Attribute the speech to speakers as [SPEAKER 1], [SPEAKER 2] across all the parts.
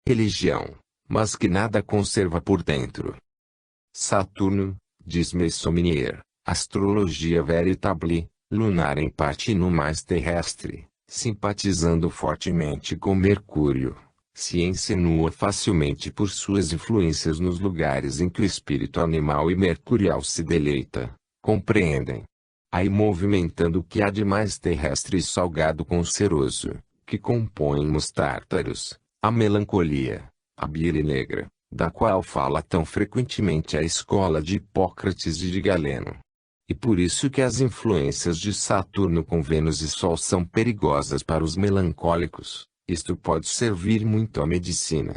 [SPEAKER 1] religião, mas que nada conserva por dentro. Saturno, diz Meissonier, astrologia véritable, lunar em parte no mais terrestre, simpatizando fortemente com Mercúrio, se insinua facilmente por suas influências nos lugares em que o espírito animal e mercurial se deleita, compreendem. Aí movimentando o que há de mais terrestre e salgado com o seroso, que compõem os tártaros, a melancolia, a bile negra, da qual fala tão frequentemente a escola de Hipócrates e de Galeno. E por isso que as influências de Saturno com Vênus e Sol são perigosas para os melancólicos, isto pode servir muito à medicina.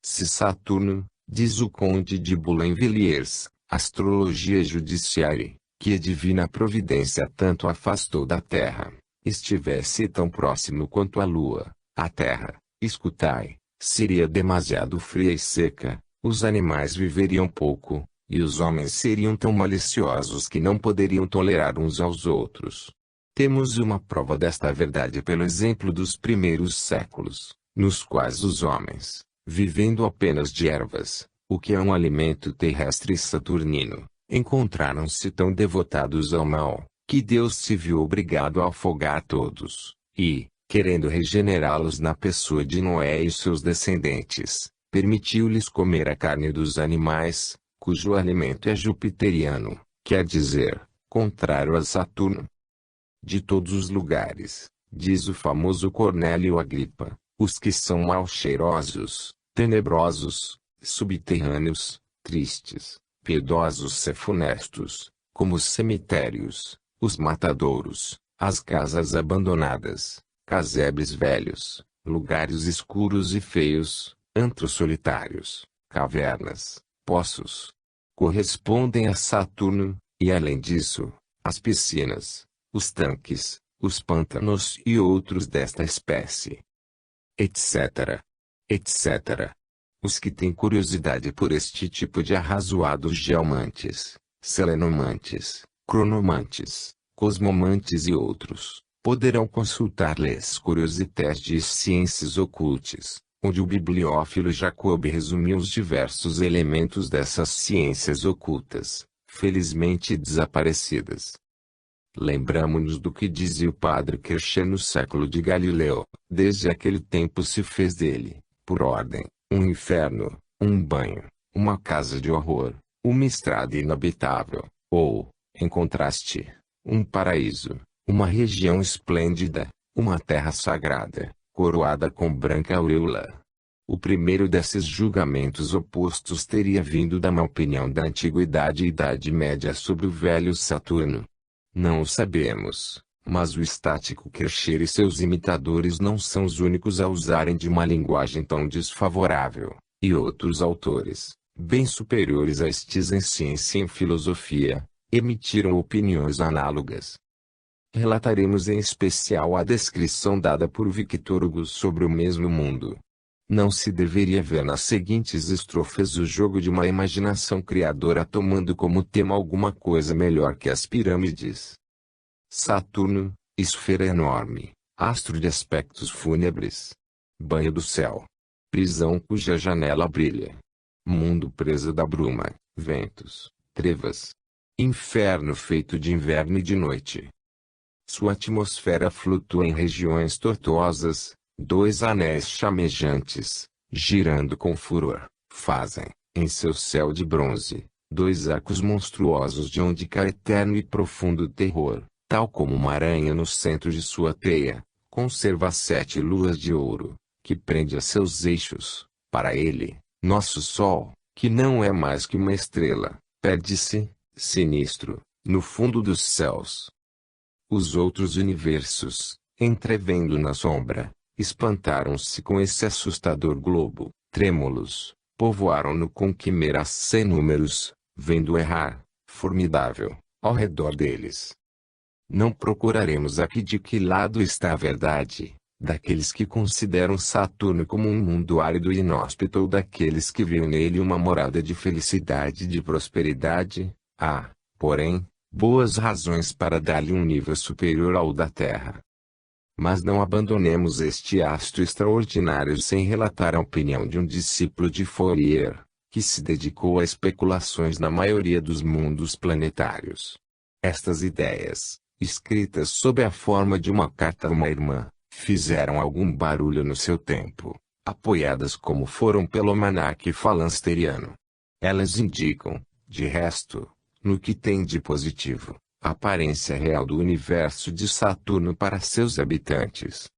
[SPEAKER 1] Se Saturno, diz o conde de Boulainvilliers, astrologia judiciária, que a divina providência tanto afastou da terra, estivesse tão próximo quanto a lua, a terra, escutai, seria demasiado fria e seca, os animais viveriam pouco, e os homens seriam tão maliciosos que não poderiam tolerar uns aos outros. Temos uma prova desta verdade pelo exemplo dos primeiros séculos, nos quais os homens, vivendo apenas de ervas, o que é um alimento terrestre saturnino, encontraram-se tão devotados ao mal, que Deus se viu obrigado a afogar todos, e, querendo regenerá-los na pessoa de Noé e seus descendentes, permitiu-lhes comer a carne dos animais, cujo alimento é jupiteriano, quer dizer, contrário a Saturno. De todos os lugares, diz o famoso Cornélio Agripa, os que são mal-cheirosos, tenebrosos, subterrâneos, tristes, piedosos e funestos, como os cemitérios, os matadouros, as casas abandonadas, casebres velhos, lugares escuros e feios, antros solitários, cavernas, poços, correspondem a Saturno, e além disso, as piscinas, os tanques, os pântanos e outros desta espécie, etc. etc. Os que têm curiosidade por este tipo de arrazoados geomantes, selenomantes, cronomantes, cosmomantes e outros, poderão consultar Les Curiosités des Sciences Occultes, onde o bibliófilo Jacob resumiu os diversos elementos dessas ciências ocultas, felizmente desaparecidas. Lembramo-nos do que dizia o padre Kircher no século de Galileu: desde aquele tempo se fez dele, por ordem, um inferno, um banho, uma casa de horror, uma estrada inabitável, ou, em contraste, um paraíso, uma região esplêndida, uma terra sagrada, coroada com branca auréola. O primeiro desses julgamentos opostos teria vindo da má opinião da Antiguidade e Idade Média sobre o velho Saturno. Não o sabemos, mas o estático Kircher e seus imitadores não são os únicos a usarem de uma linguagem tão desfavorável, e outros autores, bem superiores a estes em ciência e em filosofia, emitiram opiniões análogas. Relataremos em especial a descrição dada por Victor Hugo sobre o mesmo mundo. Não se deveria ver nas seguintes estrofes o jogo de uma imaginação criadora tomando como tema alguma coisa melhor que as pirâmides. Saturno, esfera enorme, astro de aspectos fúnebres. Banho do céu. Prisão cuja janela brilha. Mundo preso da bruma, ventos, trevas. Inferno feito de inverno e de noite. Sua atmosfera flutua em regiões tortuosas, dois anéis chamejantes, girando com furor, fazem, em seu céu de bronze, dois arcos monstruosos de onde cai eterno e profundo terror, tal como uma aranha no centro de sua teia, conserva 7 luas de ouro, que prende a seus eixos. Para ele, nosso Sol, que não é mais que uma estrela, perde-se, sinistro, no fundo dos céus. Os outros universos, entrevendo na sombra, espantaram-se com esse assustador globo, trêmulos, povoaram-no com quimeras sem números, vendo errar, formidável, ao redor deles. Não procuraremos aqui de que lado está a verdade, daqueles que consideram Saturno como um mundo árido e inóspito ou daqueles que veem nele uma morada de felicidade e de prosperidade. Há, porém, boas razões para dar-lhe um nível superior ao da Terra. Mas não abandonemos este astro extraordinário sem relatar a opinião de um discípulo de Fourier, que se dedicou a especulações na maioria dos mundos planetários. Estas ideias, escritas sob a forma de uma carta a uma irmã, fizeram algum barulho no seu tempo, apoiadas como foram pelo almanaque falansteriano. Elas indicam, de resto, no que tem de positivo, a aparência real do universo de Saturno para seus habitantes.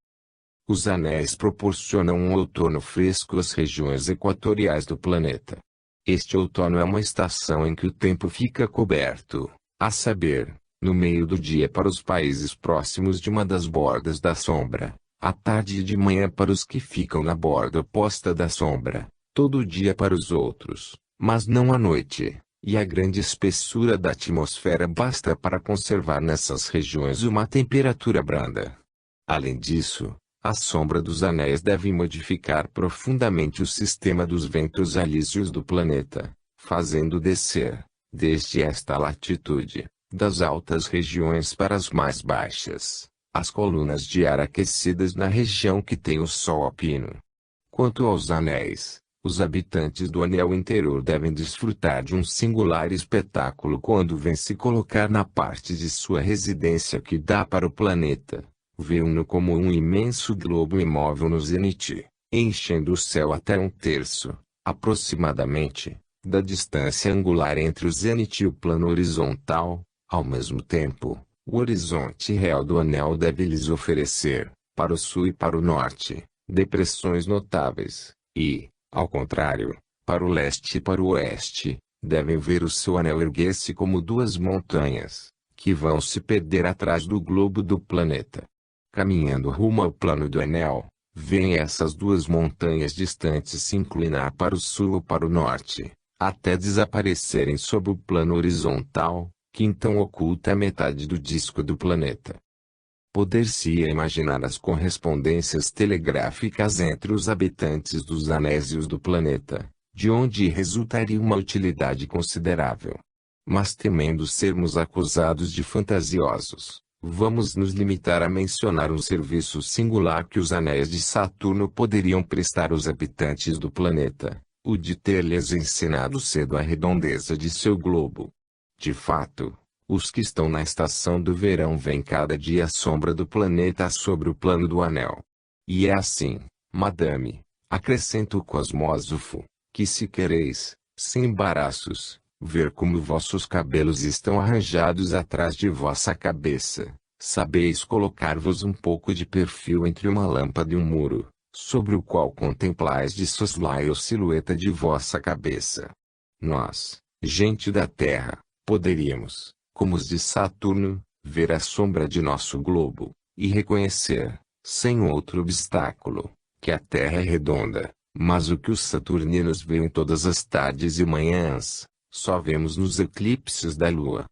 [SPEAKER 1] Os anéis proporcionam um outono fresco às regiões equatoriais do planeta. Este outono é uma estação em que o tempo fica coberto, a saber, no meio do dia para os países próximos de uma das bordas da sombra, à tarde e de manhã para os que ficam na borda oposta da sombra, todo dia para os outros, mas não à noite, e a grande espessura da atmosfera basta para conservar nessas regiões uma temperatura branda. Além disso, a sombra dos anéis deve modificar profundamente o sistema dos ventos alísios do planeta, fazendo descer, desde esta latitude, das altas regiões para as mais baixas, as colunas de ar aquecidas na região que tem o Sol alpino. Quanto aos anéis, os habitantes do anel interior devem desfrutar de um singular espetáculo quando vêm se colocar na parte de sua residência que dá para o planeta. Vê-o como um imenso globo imóvel no zênite, enchendo o céu até 1/3, aproximadamente, da distância angular entre o zênite e o plano horizontal. Ao mesmo tempo, o horizonte real do anel deve lhes oferecer, para o sul e para o norte, depressões notáveis, e, ao contrário, para o leste e para o oeste, devem ver o seu anel erguer-se como duas montanhas, que vão se perder atrás do globo do planeta. Caminhando rumo ao plano do anel, veem essas duas montanhas distantes se inclinar para o sul ou para o norte, até desaparecerem sob o plano horizontal, que então oculta a metade do disco do planeta. Poder-se-ia imaginar as correspondências telegráficas entre os habitantes dos anéis e os do planeta, de onde resultaria uma utilidade considerável. Mas temendo sermos acusados de fantasiosos, vamos nos limitar a mencionar um serviço singular que os anéis de Saturno poderiam prestar aos habitantes do planeta, o de ter-lhes ensinado cedo a redondeza de seu globo. De fato, os que estão na estação do verão veem cada dia a sombra do planeta sobre o plano do anel. E é assim, madame, acrescenta o cosmósofo, que se quereis, sem embaraços, ver como vossos cabelos estão arranjados atrás de vossa cabeça, sabeis colocar-vos um pouco de perfil entre uma lâmpada e um muro, sobre o qual contemplais de soslaio a silhueta de vossa cabeça. Nós, gente da Terra, poderíamos, como os de Saturno, ver a sombra de nosso globo, e reconhecer, sem outro obstáculo, que a Terra é redonda, mas o que os saturninos veem todas as tardes e manhãs, só vemos nos eclipses da Lua.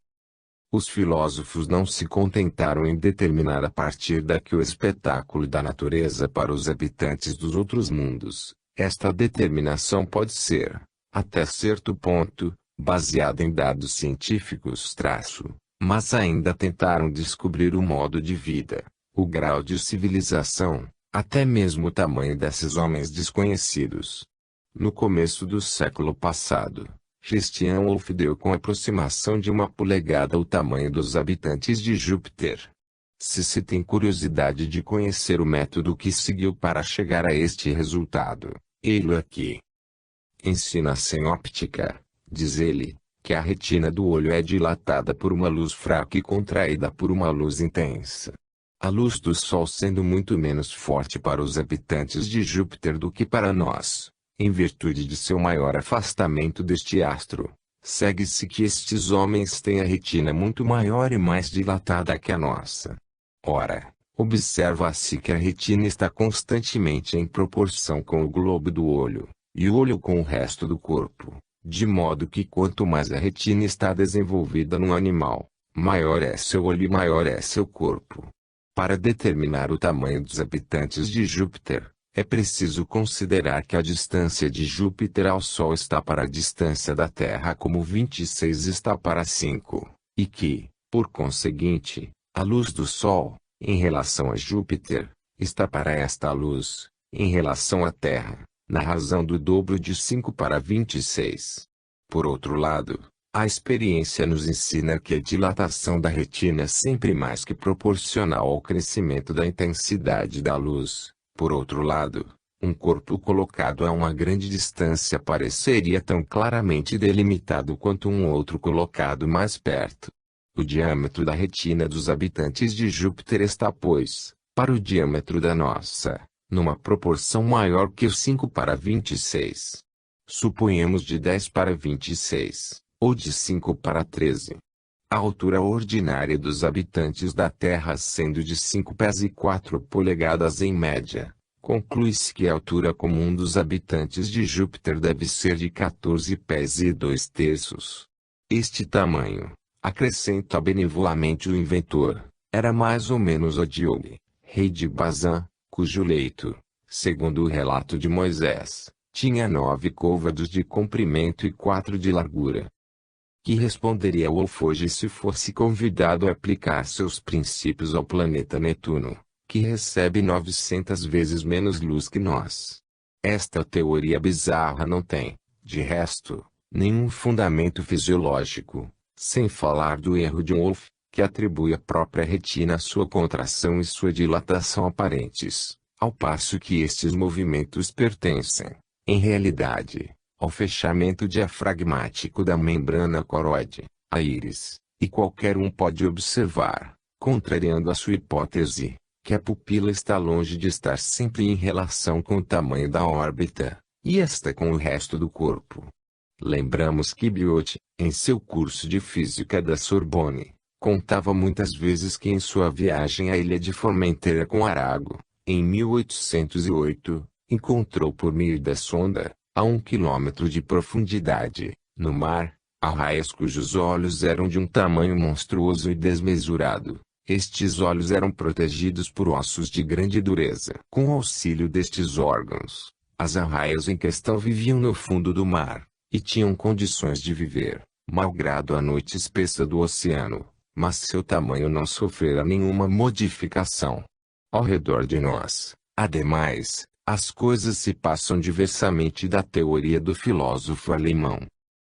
[SPEAKER 1] Os filósofos não se contentaram em determinar a partir daqui o espetáculo da natureza para os habitantes dos outros mundos. Esta determinação pode ser, até certo ponto, baseada em dados científicos mas ainda tentaram descobrir o modo de vida, o grau de civilização, até mesmo o tamanho desses homens desconhecidos. No começo do século passado, Christian Wolff deu com aproximação de 1 polegada o tamanho dos habitantes de Júpiter. Se tem curiosidade de conhecer o método que seguiu para chegar a este resultado, ei-lo aqui. Ensina-se em óptica, diz ele, que a retina do olho é dilatada por uma luz fraca e contraída por uma luz intensa. A luz do Sol sendo muito menos forte para os habitantes de Júpiter do que para nós, em virtude de seu maior afastamento deste astro, segue-se que estes homens têm a retina muito maior e mais dilatada que a nossa. Ora, observa-se que a retina está constantemente em proporção com o globo do olho, e o olho com o resto do corpo, de modo que quanto mais a retina está desenvolvida num animal, maior é seu olho e maior é seu corpo. Para determinar o tamanho dos habitantes de Júpiter, é preciso considerar que a distância de Júpiter ao Sol está para a distância da Terra como 26 está para 5, e que, por conseguinte, a luz do Sol, Em relação a Júpiter, está para esta luz, em relação à Terra, na razão do dobro de 5 para 26. Por outro lado, a experiência nos ensina que a dilatação da retina é sempre mais que proporcional ao crescimento da intensidade da luz. Por outro lado, um corpo colocado a uma grande distância pareceria tão claramente delimitado quanto um outro colocado mais perto. O diâmetro da retina dos habitantes de Júpiter está, pois, para o diâmetro da nossa, numa proporção maior que o 5 para 26. Suponhamos de 10 para 26, ou de 5 para 13. A altura ordinária dos habitantes da Terra sendo de 5 pés e 4 polegadas em média, conclui-se que a altura comum dos habitantes de Júpiter deve ser de 14 pés e 2/3. Este tamanho, acrescenta benevolamente o inventor, era mais ou menos o de Og, rei de Bazã, cujo leito, segundo o relato de Moisés, tinha 9 côvados de comprimento e 4 de largura. Que responderia Wolf se fosse convidado a aplicar seus princípios ao planeta Netuno, que recebe 900 vezes menos luz que nós? Esta teoria bizarra não tem, de resto, nenhum fundamento fisiológico, sem falar do erro de Wolf, que atribui à própria retina sua contração e sua dilatação aparentes, ao passo que estes movimentos pertencem, em realidade, ao fechamento diafragmático da membrana coroide, a íris, e qualquer um pode observar, contrariando a sua hipótese, que a pupila está longe de estar sempre em relação com o tamanho da órbita, e esta com o resto do corpo. Lembramos que Biot, em seu curso de Física da Sorbonne, contava muitas vezes que em sua viagem à ilha de Formentera com Arago, em 1808, encontrou por meio da sonda, a 1 quilômetro de profundidade, no mar, arraias cujos olhos eram de um tamanho monstruoso e desmesurado. Estes olhos eram protegidos por ossos de grande dureza. Com o auxílio destes órgãos, as arraias em questão viviam no fundo do mar, e tinham condições de viver, malgrado a noite espessa do oceano, mas seu tamanho não sofrera nenhuma modificação. Ao redor de nós, ademais, as coisas se passam diversamente da teoria do filósofo alemão.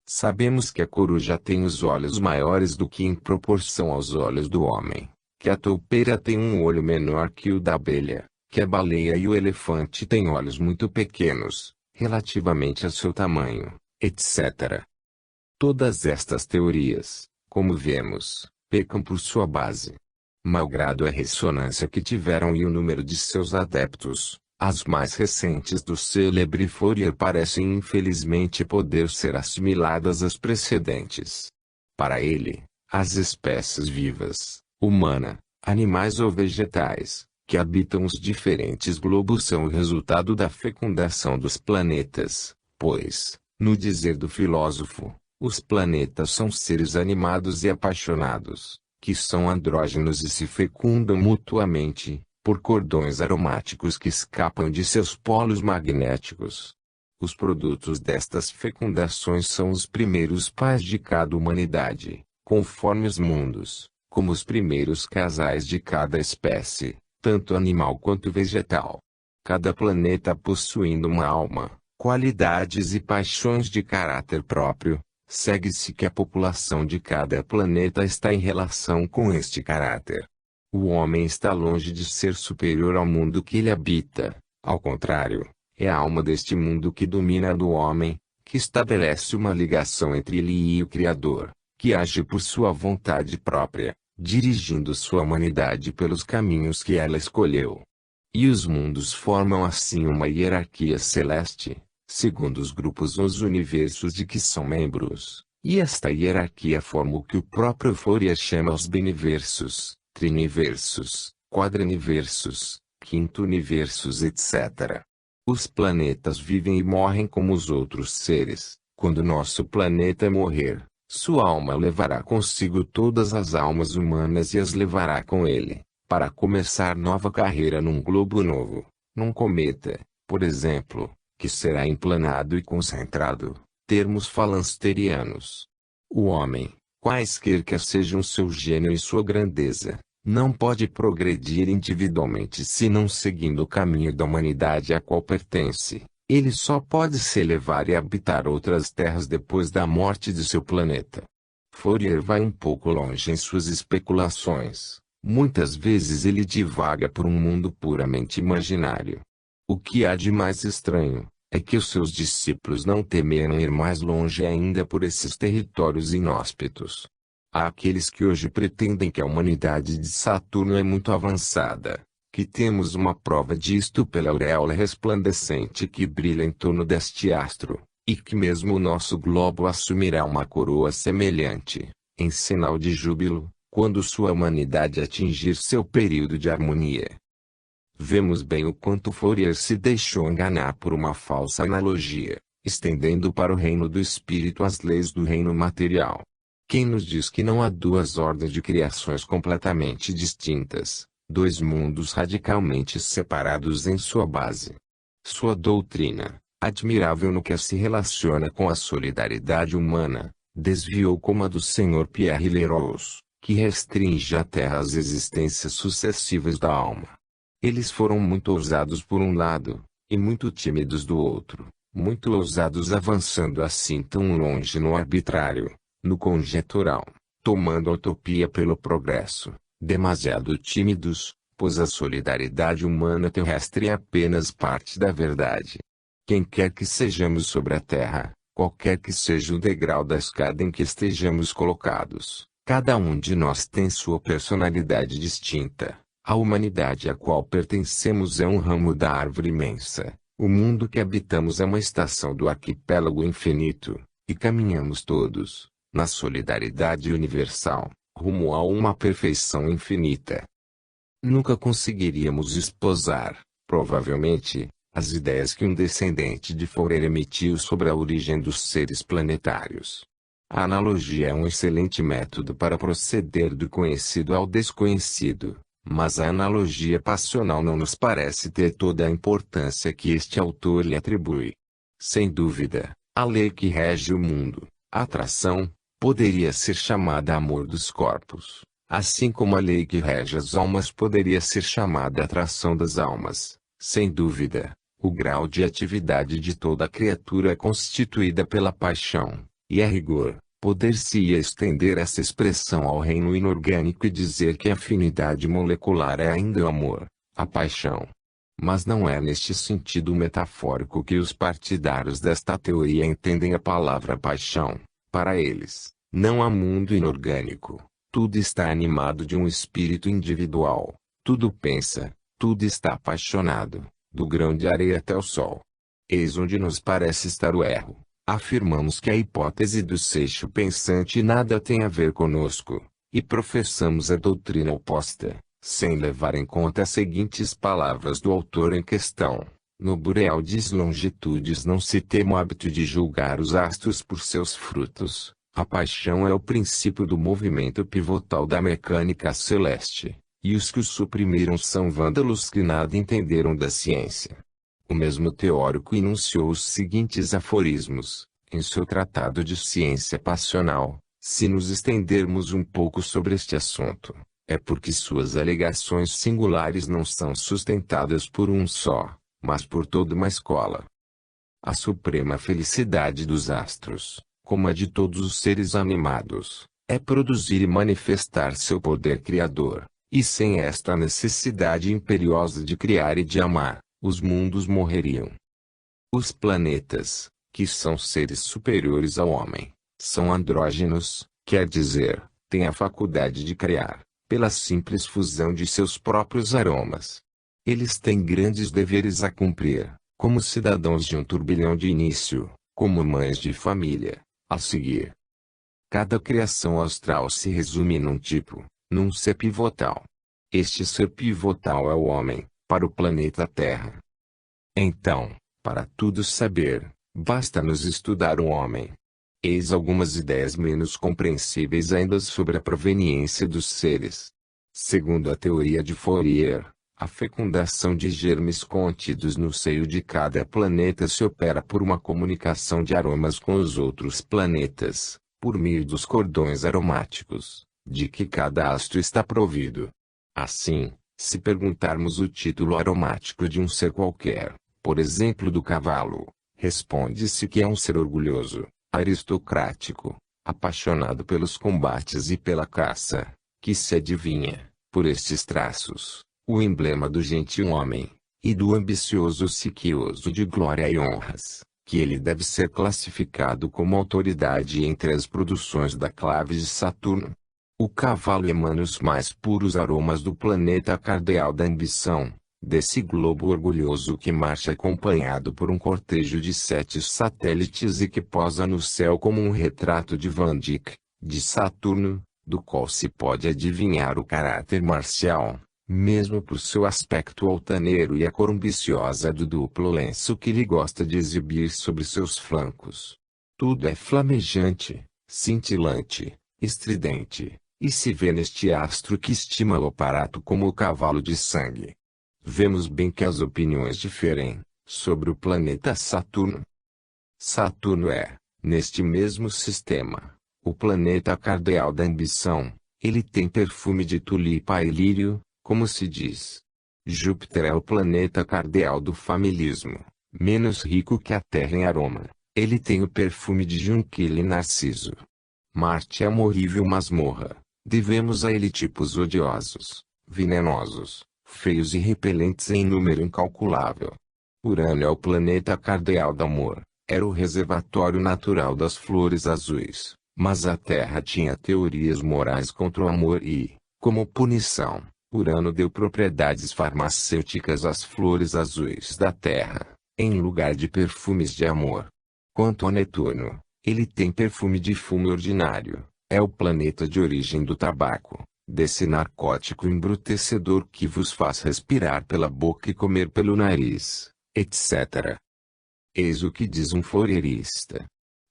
[SPEAKER 1] Sabemos que a coruja tem os olhos maiores do que em proporção aos olhos do homem, que a toupeira tem um olho menor que o da abelha, que a baleia e o elefante têm olhos muito pequenos, relativamente ao seu tamanho, etc. Todas estas teorias, como vemos, pecam por sua base. Malgrado a ressonância que tiveram e o número de seus adeptos, as mais recentes do célebre Fourier parecem infelizmente poder ser assimiladas às precedentes. Para ele, as espécies vivas, humana, animais ou vegetais, que habitam os diferentes globos são o resultado da fecundação dos planetas, pois, no dizer do filósofo, os planetas são seres animados e apaixonados, que são andrógenos e se fecundam mutuamente, por cordões aromáticos que escapam de seus polos magnéticos. Os produtos destas fecundações são os primeiros pais de cada humanidade, conforme os mundos, como os primeiros casais de cada espécie, tanto animal quanto vegetal. Cada planeta possuindo uma alma, qualidades e paixões de caráter próprio, segue-se que a população de cada planeta está em relação com este caráter. O homem está longe de ser superior ao mundo que ele habita, ao contrário, é a alma deste mundo que domina a do homem, que estabelece uma ligação entre ele e o Criador, que age por sua vontade própria, dirigindo sua humanidade pelos caminhos que ela escolheu. E os mundos formam assim uma hierarquia celeste, segundo os grupos ou os universos de que são membros, e esta hierarquia forma o que o próprio Fourier chama os biniversos, triniversos, quadriniversos, quintuniversos, etc. Os planetas vivem e morrem como os outros seres. Quando nosso planeta morrer, sua alma levará consigo todas as almas humanas e as levará com ele, para começar nova carreira num globo novo, num cometa, por exemplo, que será emplanado e concentrado, termos falansterianos. O homem, quaisquer que sejam seu gênio e sua grandeza, Não pode progredir individualmente se não seguindo o caminho da humanidade a qual pertence. Ele só pode se elevar e habitar outras terras depois da morte de seu planeta. Fourier vai um pouco longe em suas especulações. Muitas vezes ele divaga por um mundo puramente imaginário. O que há de mais estranho é que os seus discípulos não temeram ir mais longe ainda por esses territórios inóspitos. Há aqueles que hoje pretendem que a humanidade de Saturno é muito avançada, que temos uma prova disto pela auréola resplandecente que brilha em torno deste astro, e que mesmo o nosso globo assumirá uma coroa semelhante, em sinal de júbilo, quando sua humanidade atingir seu período de harmonia. Vemos bem o quanto Fourier se deixou enganar por uma falsa analogia, estendendo para o reino do espírito as leis do reino material. Quem nos diz que não há duas ordens de criações completamente distintas, dois mundos radicalmente separados em sua base? Sua doutrina, admirável no que se relaciona com a solidariedade humana, desviou como a do Sr. Pierre Leroux, que restringe a Terra às existências sucessivas da alma. Eles foram muito ousados por um lado, e muito tímidos do outro, muito ousados avançando assim tão longe no arbitrário, no conjetural, tomando a utopia pelo progresso, demasiado tímidos, pois a solidariedade humana terrestre é apenas parte da verdade. Quem quer que sejamos sobre a Terra, qualquer que seja o degrau da escada em que estejamos colocados, cada um de nós tem sua personalidade distinta. A humanidade a qual pertencemos é um ramo da árvore imensa, o mundo que habitamos é uma estação do arquipélago infinito, e caminhamos todos, na solidariedade universal, rumo a uma perfeição infinita. Nunca conseguiríamos esposar, provavelmente, as ideias que um descendente de Fourier emitiu sobre a origem dos seres planetários. A analogia é um excelente método para proceder do conhecido ao desconhecido, mas a analogia passional não nos parece ter toda a importância que este autor lhe atribui. Sem dúvida, a lei que rege o mundo, a atração, poderia ser chamada amor dos corpos, assim como a lei que rege as almas poderia ser chamada atração das almas. Sem dúvida, o grau de atividade de toda criatura é constituída pela paixão, e a rigor, poder-se-ia estender essa expressão ao reino inorgânico e dizer que a afinidade molecular é ainda o amor, a paixão. Mas não é neste sentido metafórico que os partidários desta teoria entendem a palavra paixão. Para eles, não há mundo inorgânico, tudo está animado de um espírito individual, tudo pensa, tudo está apaixonado, do grão de areia até o sol. Eis onde nos parece estar o erro. Afirmamos que a hipótese do seixo pensante nada tem a ver conosco, e professamos a doutrina oposta, sem levar em conta as seguintes palavras do autor em questão. No Boreal das Longitudes não se tem o hábito de julgar os astros por seus frutos. A paixão é o princípio do movimento pivotal da mecânica celeste, e os que o suprimiram são vândalos que nada entenderam da ciência. O mesmo teórico enunciou os seguintes aforismos, em seu tratado de ciência passional. Se nos estendermos um pouco sobre este assunto, é porque suas alegações singulares não são sustentadas por um só, mas por toda uma escola. A suprema felicidade dos astros, como a de todos os seres animados, é produzir e manifestar seu poder criador, e sem esta necessidade imperiosa de criar e de amar, os mundos morreriam. Os planetas, que são seres superiores ao homem, são andrógenos, quer dizer, têm a faculdade de criar, pela simples fusão de seus próprios aromas. Eles têm grandes deveres a cumprir, como cidadãos de um turbilhão de início, como mães de família, a seguir. Cada criação astral se resume num tipo, num ser pivotal. Este ser pivotal é o homem, para o planeta Terra. Então, para tudo saber, basta-nos estudar o homem. Eis algumas ideias menos compreensíveis ainda sobre a proveniência dos seres. Segundo a teoria de Fourier, a fecundação de germes contidos no seio de cada planeta se opera por uma comunicação de aromas com os outros planetas, por meio dos cordões aromáticos, de que cada astro está provido. Assim, se perguntarmos o título aromático de um ser qualquer, por exemplo do cavalo, responde-se que é um ser orgulhoso, aristocrático, apaixonado pelos combates e pela caça, que se adivinha, por estes traços, o emblema do gentil homem, e do ambicioso sequioso de glória e honras, que ele deve ser classificado como autoridade entre as produções da clave de Saturno. O cavalo emana os mais puros aromas do planeta cardeal da ambição, desse globo orgulhoso que marcha acompanhado por um cortejo de 7 satélites e que posa no céu como um retrato de Van Dyck, de Saturno, do qual se pode adivinhar o caráter marcial, mesmo por seu aspecto altaneiro e a cor ambiciosa do duplo lenço que ele gosta de exibir sobre seus flancos. Tudo é flamejante, cintilante, estridente, e se vê neste astro que estima o aparato como o cavalo de sangue. Vemos bem que as opiniões diferem sobre o planeta Saturno. Saturno é, neste mesmo sistema, o planeta cardeal da ambição. Ele tem perfume de tulipa e lírio, como se diz. Júpiter é o planeta cardeal do familismo, menos rico que a Terra em aroma. Ele tem o perfume de junquilha e narciso. Marte é uma horrível masmorra. Devemos a ele tipos odiosos, venenosos, feios e repelentes em número incalculável. Urano é o planeta cardeal do amor. Era o reservatório natural das flores azuis, mas a Terra tinha teorias morais contra o amor e, como punição, Urano deu propriedades farmacêuticas às flores azuis da Terra, em lugar de perfumes de amor. Quanto a Netuno, ele tem perfume de fumo ordinário. É o planeta de origem do tabaco, desse narcótico embrutecedor que vos faz respirar pela boca e comer pelo nariz, etc. Eis o que diz um fourierista.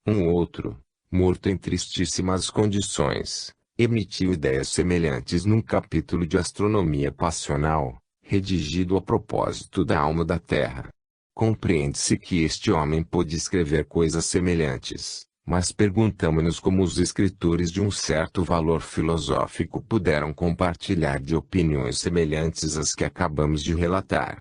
[SPEAKER 1] Um outro, morto em tristíssimas condições, emitiu ideias semelhantes num capítulo de astronomia passional, redigido a propósito da alma da Terra. Compreende-se que este homem pôde escrever coisas semelhantes. Mas perguntamo-nos como os escritores de um certo valor filosófico puderam compartilhar de opiniões semelhantes às que acabamos de relatar.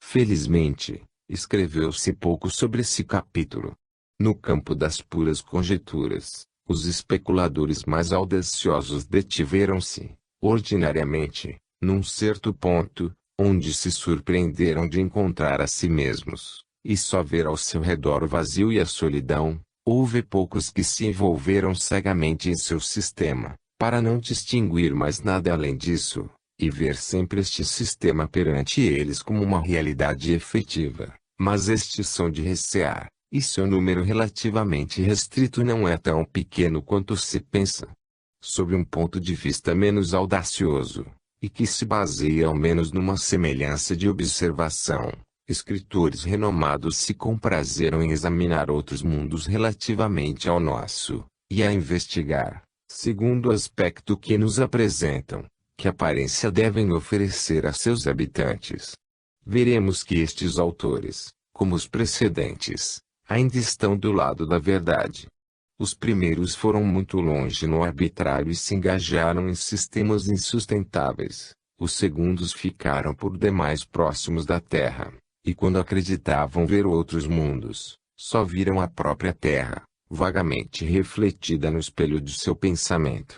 [SPEAKER 1] Felizmente, escreveu-se pouco sobre esse capítulo. No campo das puras conjecturas, os especuladores mais audaciosos detiveram-se, ordinariamente, num certo ponto, onde se surpreenderam de encontrar a si mesmos, e só ver ao seu redor o vazio e a solidão. Houve poucos que se envolveram cegamente em seu sistema, para não distinguir mais nada além disso, e ver sempre este sistema perante eles como uma realidade efetiva. Mas estes são de recear, e seu número relativamente restrito não é tão pequeno quanto se pensa. Sob um ponto de vista menos audacioso, e que se baseia ao menos numa semelhança de observação, escritores renomados se comprazeram em examinar outros mundos relativamente ao nosso, e a investigar, segundo o aspecto que nos apresentam, que aparência devem oferecer a seus habitantes. Veremos que estes autores, como os precedentes, ainda estão do lado da verdade. Os primeiros foram muito longe no arbitrário e se engajaram em sistemas insustentáveis. Os segundos ficaram por demais próximos da Terra. E quando acreditavam ver outros mundos, só viram a própria Terra, vagamente refletida no espelho de seu pensamento.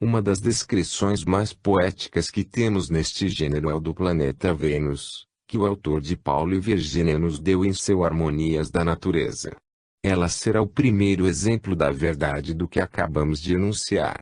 [SPEAKER 1] Uma das descrições mais poéticas que temos neste gênero é o do planeta Vênus, que o autor de Paulo e Virgínia nos deu em seu Harmonias da Natureza. Ela será o primeiro exemplo da verdade do que acabamos de enunciar.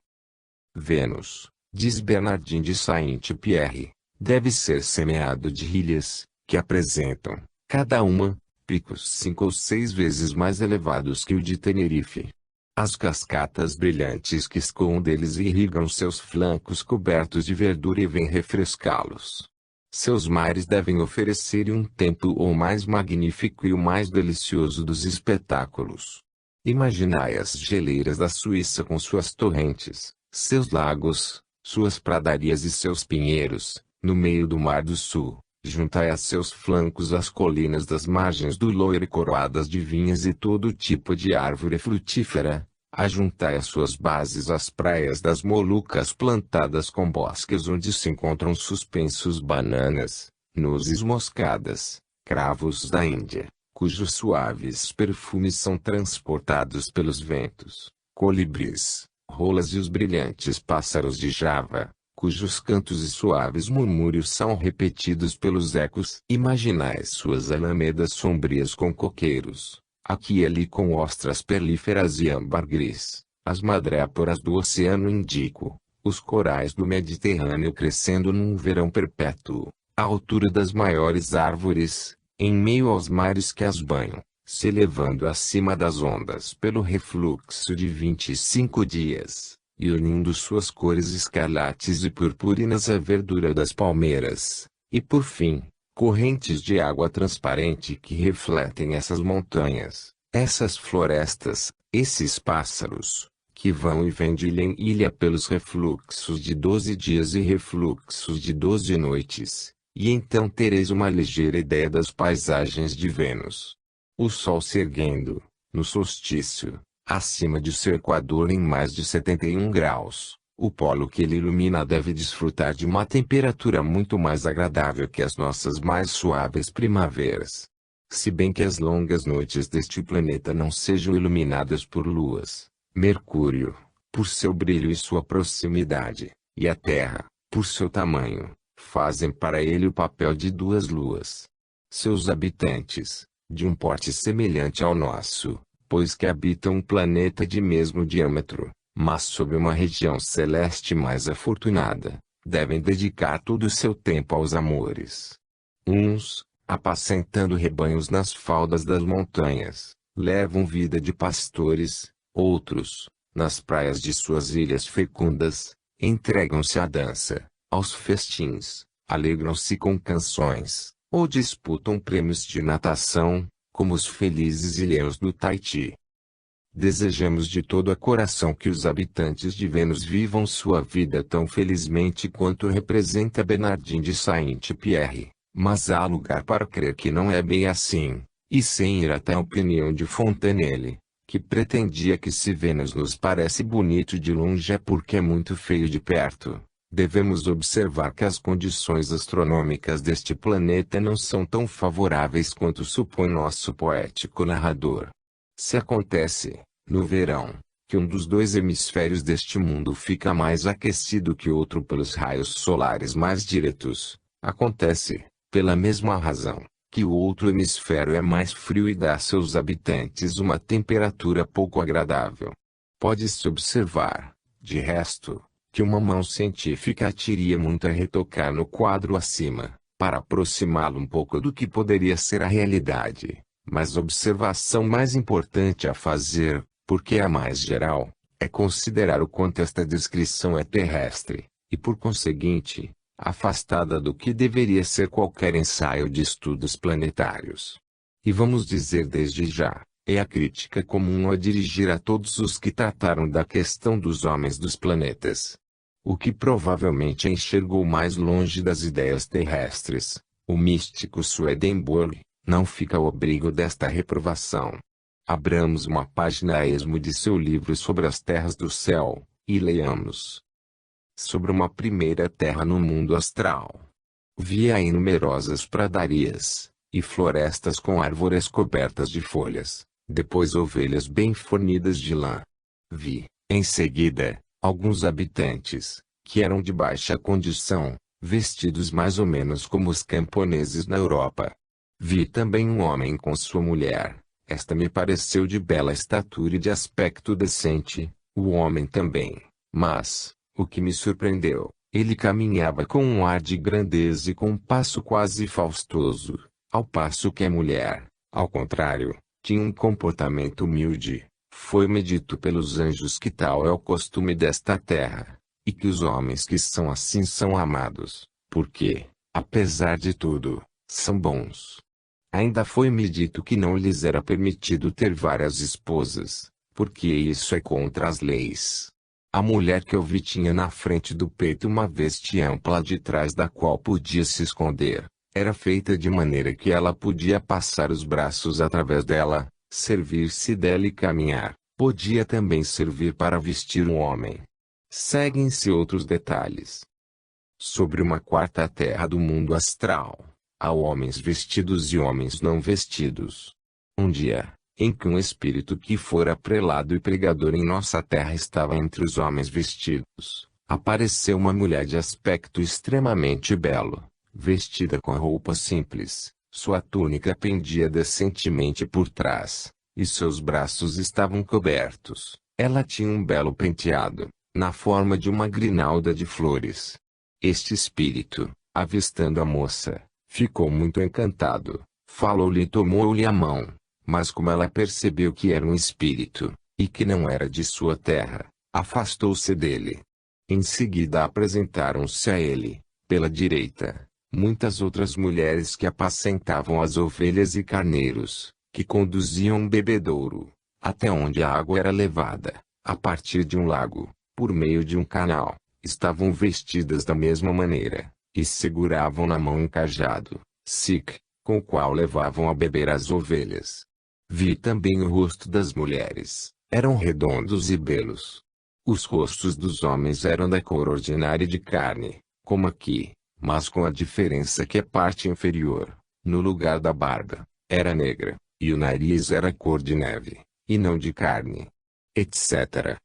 [SPEAKER 1] Vênus, diz Bernardin de Saint-Pierre, deve ser semeado de ilhas, que apresentam, cada uma, picos 5 ou 6 vezes mais elevados que o de Tenerife. As cascatas brilhantes que escoam deles irrigam seus flancos cobertos de verdura e vêm refrescá-los. Seus mares devem oferecer um tempo o mais magnífico e o mais delicioso dos espetáculos. Imaginai as geleiras da Suíça com suas torrentes, seus lagos, suas pradarias e seus pinheiros, no meio do Mar do Sul. Juntai a seus flancos as colinas das margens do Loire coroadas de vinhas e todo tipo de árvore frutífera, Ajuntai as suas bases às praias das Molucas plantadas com bosques onde se encontram suspensos bananas, nozes moscadas, cravos da Índia, cujos suaves perfumes são transportados pelos ventos, colibris, rolas e os brilhantes pássaros de Java, cujos cantos e suaves murmúrios são repetidos pelos ecos. Imaginai suas alamedas sombrias com coqueiros, aqui e ali com ostras pelíferas e âmbar gris, as madréporas do Oceano Índico, os corais do Mediterrâneo crescendo num verão perpétuo, à altura das maiores árvores, em meio aos mares que as banham, se elevando acima das ondas pelo refluxo de 25 dias, e unindo suas cores escarlates e purpurinas à verdura das palmeiras, e por fim, correntes de água transparente que refletem essas montanhas, essas florestas, esses pássaros, que vão e vêm de ilha em ilha pelos refluxos de 12 dias e refluxos de 12 noites, e então tereis uma ligeira ideia das paisagens de Vênus. O Sol se erguendo, no solstício, acima de seu equador em mais de 71 graus. O polo que ele ilumina deve desfrutar de uma temperatura muito mais agradável que as nossas mais suaves primaveras. Se bem que as longas noites deste planeta não sejam iluminadas por luas, Mercúrio, por seu brilho e sua proximidade, e a Terra, por seu tamanho, fazem para ele o papel de duas luas. Seus habitantes, de um porte semelhante ao nosso, pois que habitam um planeta de mesmo diâmetro, mas sob uma região celeste mais afortunada, devem dedicar todo o seu tempo aos amores. Uns, apacentando rebanhos nas faldas das montanhas, levam vida de pastores, outros, nas praias de suas ilhas fecundas, entregam-se à dança, aos festins, alegram-se com canções, ou disputam prêmios de natação, como os felizes ilhéus do Tahiti. Desejamos de todo o coração que os habitantes de Vênus vivam sua vida tão felizmente quanto representa Bernardin de Saint-Pierre, mas há lugar para crer que não é bem assim, e sem ir até a opinião de Fontenelle, que pretendia que se Vênus nos parece bonito de longe é porque é muito feio de perto. Devemos observar que as condições astronômicas deste planeta não são tão favoráveis quanto supõe nosso poético narrador. Se acontece, no verão, que um dos dois hemisférios deste mundo fica mais aquecido que o outro pelos raios solares mais diretos, acontece, pela mesma razão, que o outro hemisfério é mais frio e dá a seus habitantes uma temperatura pouco agradável. Pode-se observar, de resto, que uma mão científica teria muito a retocar no quadro acima, para aproximá-lo um pouco do que poderia ser a realidade. Mas a observação mais importante a fazer, porque é a mais geral, é considerar o quanto esta descrição é terrestre, e por conseguinte, afastada do que deveria ser qualquer ensaio de estudos planetários. E vamos dizer desde já, é a crítica comum a dirigir a todos os que trataram da questão dos homens dos planetas. O que provavelmente enxergou mais longe das ideias terrestres, o místico Swedenborg, não fica ao abrigo desta reprovação. Abramos uma página a esmo de seu livro sobre as terras do céu, e leiamos. Sobre uma primeira terra no mundo astral. Vi aí numerosas pradarias, e florestas com árvores cobertas de folhas, depois ovelhas bem fornidas de lã. Vi, em seguida, alguns habitantes, que eram de baixa condição, vestidos mais ou menos como os camponeses na Europa. Vi também um homem com sua mulher, esta me pareceu de bela estatura e de aspecto decente, o homem também, mas, o que me surpreendeu, ele caminhava com um ar de grandeza e com um passo quase faustoso, ao passo que a mulher, ao contrário, tinha um comportamento humilde. Foi-me dito pelos anjos que tal é o costume desta terra, e que os homens que são assim são amados, porque, apesar de tudo, são bons. Ainda foi-me dito que não lhes era permitido ter várias esposas, porque isso é contra as leis. A mulher que eu vi tinha na frente do peito uma veste ampla de trás da qual podia se esconder, era feita de maneira que ela podia passar os braços através dela, servir-se dela e caminhar, Podia também servir para vestir um homem. Seguem-se outros detalhes. Sobre uma quarta terra do mundo astral, há homens vestidos e homens não vestidos. Um dia, em que um espírito que fora prelado e pregador em nossa terra estava entre os homens vestidos, apareceu uma mulher de aspecto extremamente belo, vestida com roupa simples, sua túnica pendia decentemente por trás, e seus braços estavam cobertos. Ela tinha um belo penteado, na forma de uma grinalda de flores. Este espírito, avistando a moça, ficou muito encantado, falou-lhe e tomou-lhe a mão, mas como ela percebeu que era um espírito, e que não era de sua terra, afastou-se dele. Em seguida apresentaram-se a ele, pela direita, muitas outras mulheres que apacentavam as ovelhas e carneiros, que conduziam um bebedouro, até onde a água era levada, a partir de um lago, por meio de um canal. Estavam vestidas da mesma maneira, e seguravam na mão um cajado, com o qual levavam a beber as ovelhas. Vi também o rosto das mulheres, eram redondos e belos. Os rostos dos homens eram da cor ordinária de carne, como aqui, mas com a diferença que a parte inferior, no lugar da barba, era negra, e o nariz era cor de neve, e não de carne, etc.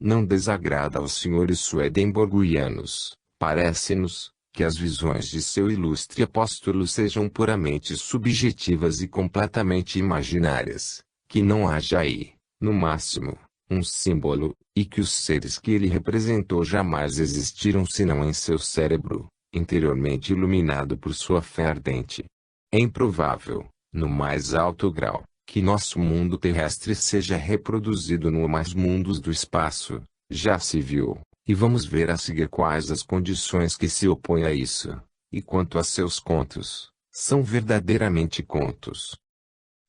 [SPEAKER 1] Não desagrada aos senhores suedemborgianos, parece-nos, que as visões de seu ilustre apóstolo sejam puramente subjetivas e completamente imaginárias, que não haja aí, no máximo, um símbolo, e que os seres que ele representou jamais existiram senão em seu cérebro, interiormente iluminado por sua fé ardente. É improvável, no mais alto grau, que nosso mundo terrestre seja reproduzido no mais mundos do espaço, já se viu, e vamos ver a seguir quais as condições que se opõem a isso, e quanto a seus contos, são verdadeiramente contos.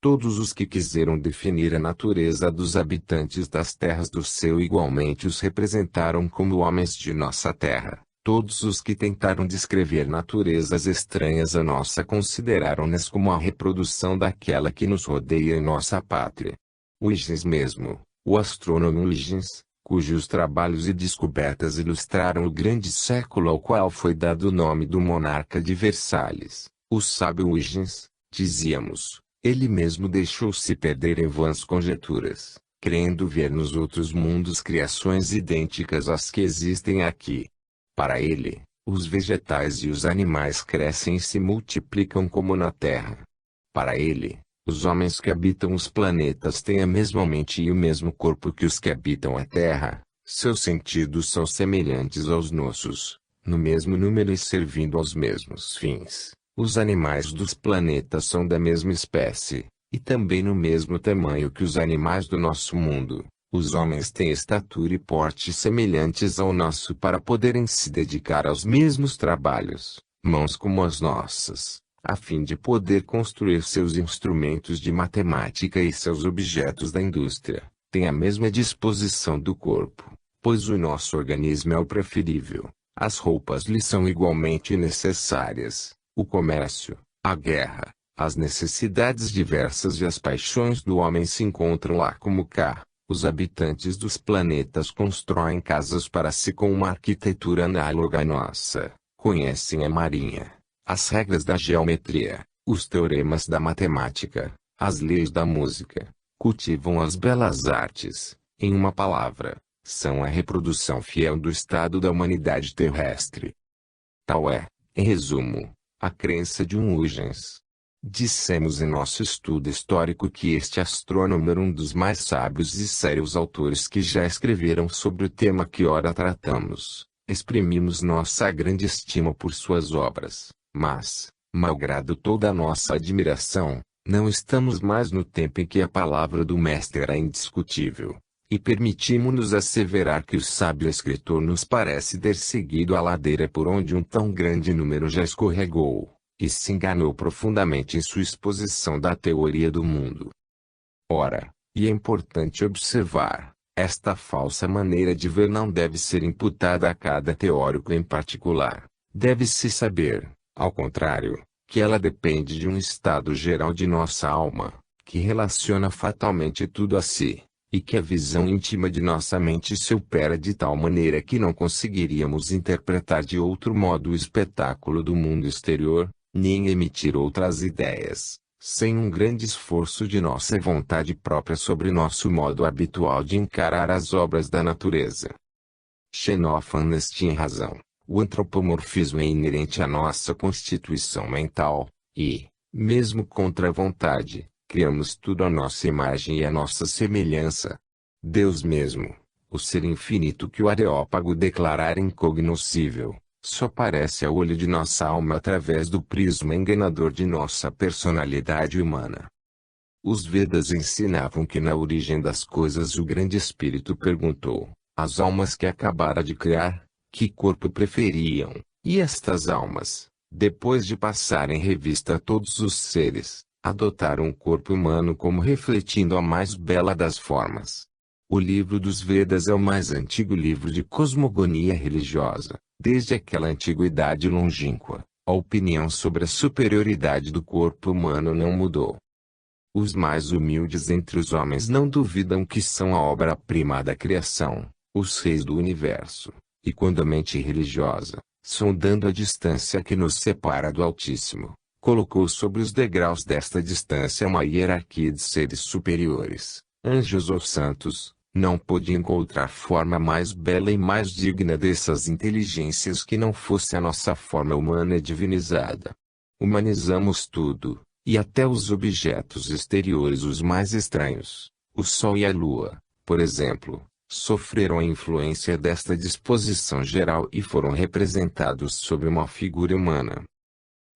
[SPEAKER 1] Todos os que quiseram definir a natureza dos habitantes das terras do céu igualmente os representaram como homens de nossa terra. Todos os que tentaram descrever naturezas estranhas a nossa consideraram-nas como a reprodução daquela que nos rodeia em nossa pátria. Huygens mesmo, o astrônomo Huygens, cujos trabalhos e descobertas ilustraram o grande século ao qual foi dado o nome do monarca de Versalhes, o sábio Huygens, dizíamos, ele mesmo deixou-se perder em vãs conjecturas, crendo ver nos outros mundos criações idênticas às que existem aqui. Para ele, os vegetais e os animais crescem e se multiplicam como na Terra. Para ele, os homens que habitam os planetas têm a mesma mente e o mesmo corpo que os que habitam a Terra. Seus sentidos são semelhantes aos nossos, no mesmo número e servindo aos mesmos fins. Os animais dos planetas são da mesma espécie, e também no mesmo tamanho que os animais do nosso mundo. Os homens têm estatura e porte semelhantes ao nosso para poderem se dedicar aos mesmos trabalhos, mãos como as nossas, a fim de poder construir seus instrumentos de matemática e seus objetos da indústria. Têm a mesma disposição do corpo, pois o nosso organismo é o preferível. As roupas lhes são igualmente necessárias, o comércio, a guerra, as necessidades diversas e as paixões do homem se encontram lá como cá. Os habitantes dos planetas constroem casas para si com uma arquitetura análoga à nossa, conhecem a marinha, as regras da geometria, os teoremas da matemática, as leis da música, cultivam as belas artes, em uma palavra, são a reprodução fiel do estado da humanidade terrestre. Tal é, em resumo, a crença de um Huygens. Dissemos em nosso estudo histórico que este astrônomo era um dos mais sábios e sérios autores que já escreveram sobre o tema que ora tratamos. Exprimimos nossa grande estima por suas obras, mas, malgrado toda a nossa admiração, não estamos mais no tempo em que a palavra do mestre era indiscutível, e permitimos-nos asseverar que o sábio escritor nos parece ter seguido a ladeira por onde um tão grande número já escorregou. E se enganou profundamente em sua exposição da teoria do mundo. Ora, e é importante observar, esta falsa maneira de ver não deve ser imputada a cada teórico em particular. Deve-se saber, ao contrário, que ela depende de um estado geral de nossa alma, que relaciona fatalmente tudo a si, e que a visão íntima de nossa mente se opera de tal maneira que não conseguiríamos interpretar de outro modo o espetáculo do mundo exterior, nem emitir outras ideias, sem um grande esforço de nossa vontade própria sobre nosso modo habitual de encarar as obras da natureza. Xenófanes tinha razão. O antropomorfismo é inerente à nossa constituição mental, e, mesmo contra a vontade, criamos tudo à nossa imagem e à nossa semelhança. Deus mesmo, o ser infinito que o Areópago declarara incognoscível, só aparece ao olho de nossa alma através do prisma enganador de nossa personalidade humana. Os Vedas ensinavam que na origem das coisas o grande espírito perguntou às almas que acabara de criar, que corpo preferiam, e estas almas, depois de passarem revista a todos os seres, adotaram o corpo humano como refletindo a mais bela das formas. O livro dos Vedas é o mais antigo livro de cosmogonia religiosa. Desde aquela antiguidade longínqua, a opinião sobre a superioridade do corpo humano não mudou. Os mais humildes entre os homens não duvidam que são a obra-prima da criação, os reis do universo, e quando a mente religiosa, sondando a distância que nos separa do Altíssimo, colocou sobre os degraus desta distância uma hierarquia de seres superiores, anjos ou santos, não pôde encontrar forma mais bela e mais digna dessas inteligências que não fosse a nossa forma humana divinizada. Humanizamos tudo, e até os objetos exteriores os mais estranhos, o Sol e a Lua, por exemplo, sofreram a influência desta disposição geral e foram representados sob uma figura humana.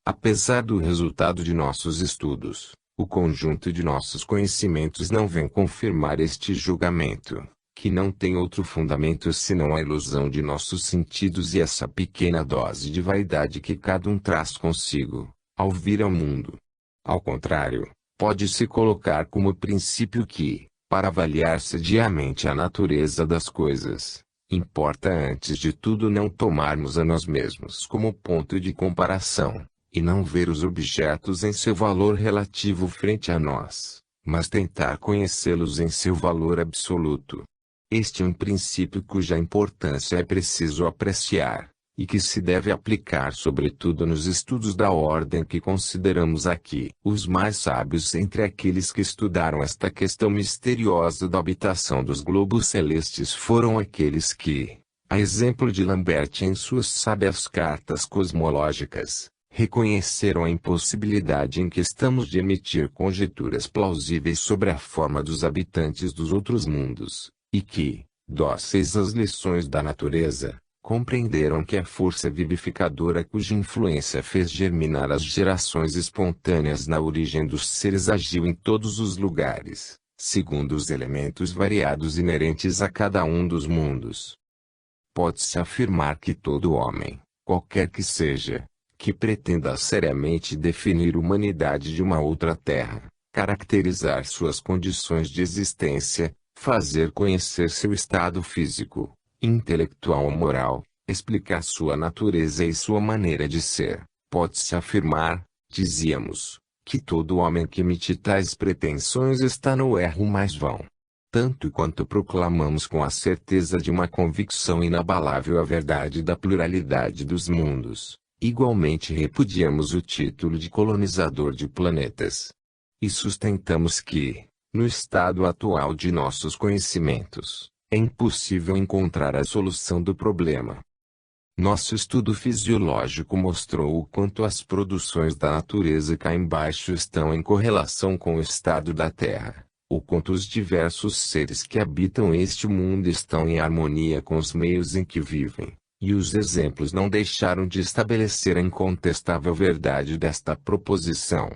[SPEAKER 1] Apesar do resultado de nossos estudos, o conjunto de nossos conhecimentos não vem confirmar este julgamento, que não tem outro fundamento senão a ilusão de nossos sentidos e essa pequena dose de vaidade que cada um traz consigo, ao vir ao mundo. Ao contrário, pode-se colocar como princípio que, para avaliar sediamente a natureza das coisas, importa antes de tudo não tomarmos a nós mesmos como ponto de comparação, e não ver os objetos em seu valor relativo frente a nós, mas tentar conhecê-los em seu valor absoluto. Este é um princípio cuja importância é preciso apreciar, e que se deve aplicar sobretudo nos estudos da ordem que consideramos aqui. Os mais sábios entre aqueles que estudaram esta questão misteriosa da habitação dos globos celestes foram aqueles que, a exemplo de Lambert em suas sábias cartas cosmológicas, reconheceram a impossibilidade em que estamos de emitir conjecturas plausíveis sobre a forma dos habitantes dos outros mundos, e que, dóceis às lições da natureza, compreenderam que a força vivificadora cuja influência fez germinar as gerações espontâneas na origem dos seres agiu em todos os lugares, segundo os elementos variados inerentes a cada um dos mundos. Pode-se afirmar que todo homem, qualquer que seja, que pretenda seriamente definir a humanidade de uma outra terra, caracterizar suas condições de existência, fazer conhecer seu estado físico, intelectual ou moral, explicar sua natureza e sua maneira de ser, pode-se afirmar, dizíamos, que todo homem que emite tais pretensões está no erro mais vão. Tanto quanto proclamamos com a certeza de uma convicção inabalável a verdade da pluralidade dos mundos, igualmente repudiamos o título de colonizador de planetas. E sustentamos que, no estado atual de nossos conhecimentos, é impossível encontrar a solução do problema. Nosso estudo fisiológico mostrou o quanto as produções da natureza cá embaixo estão em correlação com o estado da Terra, o quanto os diversos seres que habitam este mundo estão em harmonia com os meios em que vivem. E os exemplos não deixaram de estabelecer a incontestável verdade desta proposição.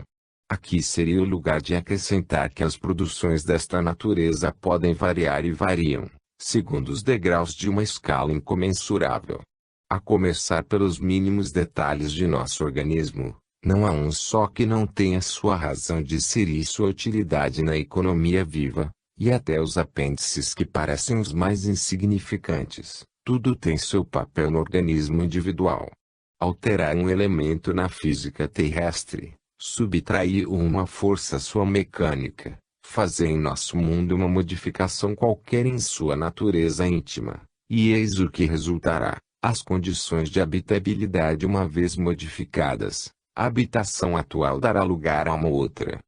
[SPEAKER 1] Aqui seria o lugar de acrescentar que as produções desta natureza podem variar e variam, segundo os degraus de uma escala incomensurável. A começar pelos mínimos detalhes de nosso organismo, não há um só que não tenha sua razão de ser e sua utilidade na economia viva, e até os apêndices que parecem os mais insignificantes. Tudo tem seu papel no organismo individual. Alterar um elemento na física terrestre, subtrair uma força à sua mecânica, fazer em nosso mundo uma modificação qualquer em sua natureza íntima, e eis o que resultará. As condições de habitabilidade uma vez modificadas, a habitação atual dará lugar a uma outra.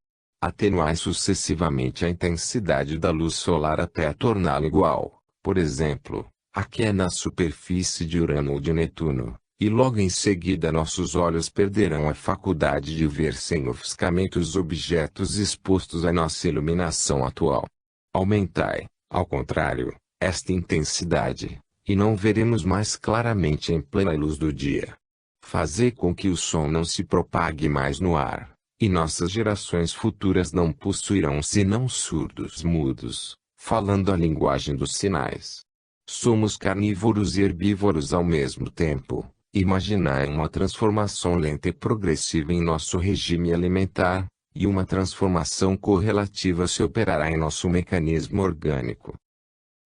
[SPEAKER 1] Atenuai sucessivamente a intensidade da luz solar até a torná-la igual, por exemplo, a que é na superfície de Urano ou de Netuno, e logo em seguida nossos olhos perderão a faculdade de ver sem ofuscamento os objetos expostos à nossa iluminação atual. Aumentai, ao contrário, esta intensidade, e não veremos mais claramente em plena luz do dia. Fazei com que o som não se propague mais no ar, e nossas gerações futuras não possuirão senão surdos mudos, falando a linguagem dos sinais. Somos carnívoros e herbívoros ao mesmo tempo. Imaginai uma transformação lenta e progressiva em nosso regime alimentar, e uma transformação correlativa se operará em nosso mecanismo orgânico.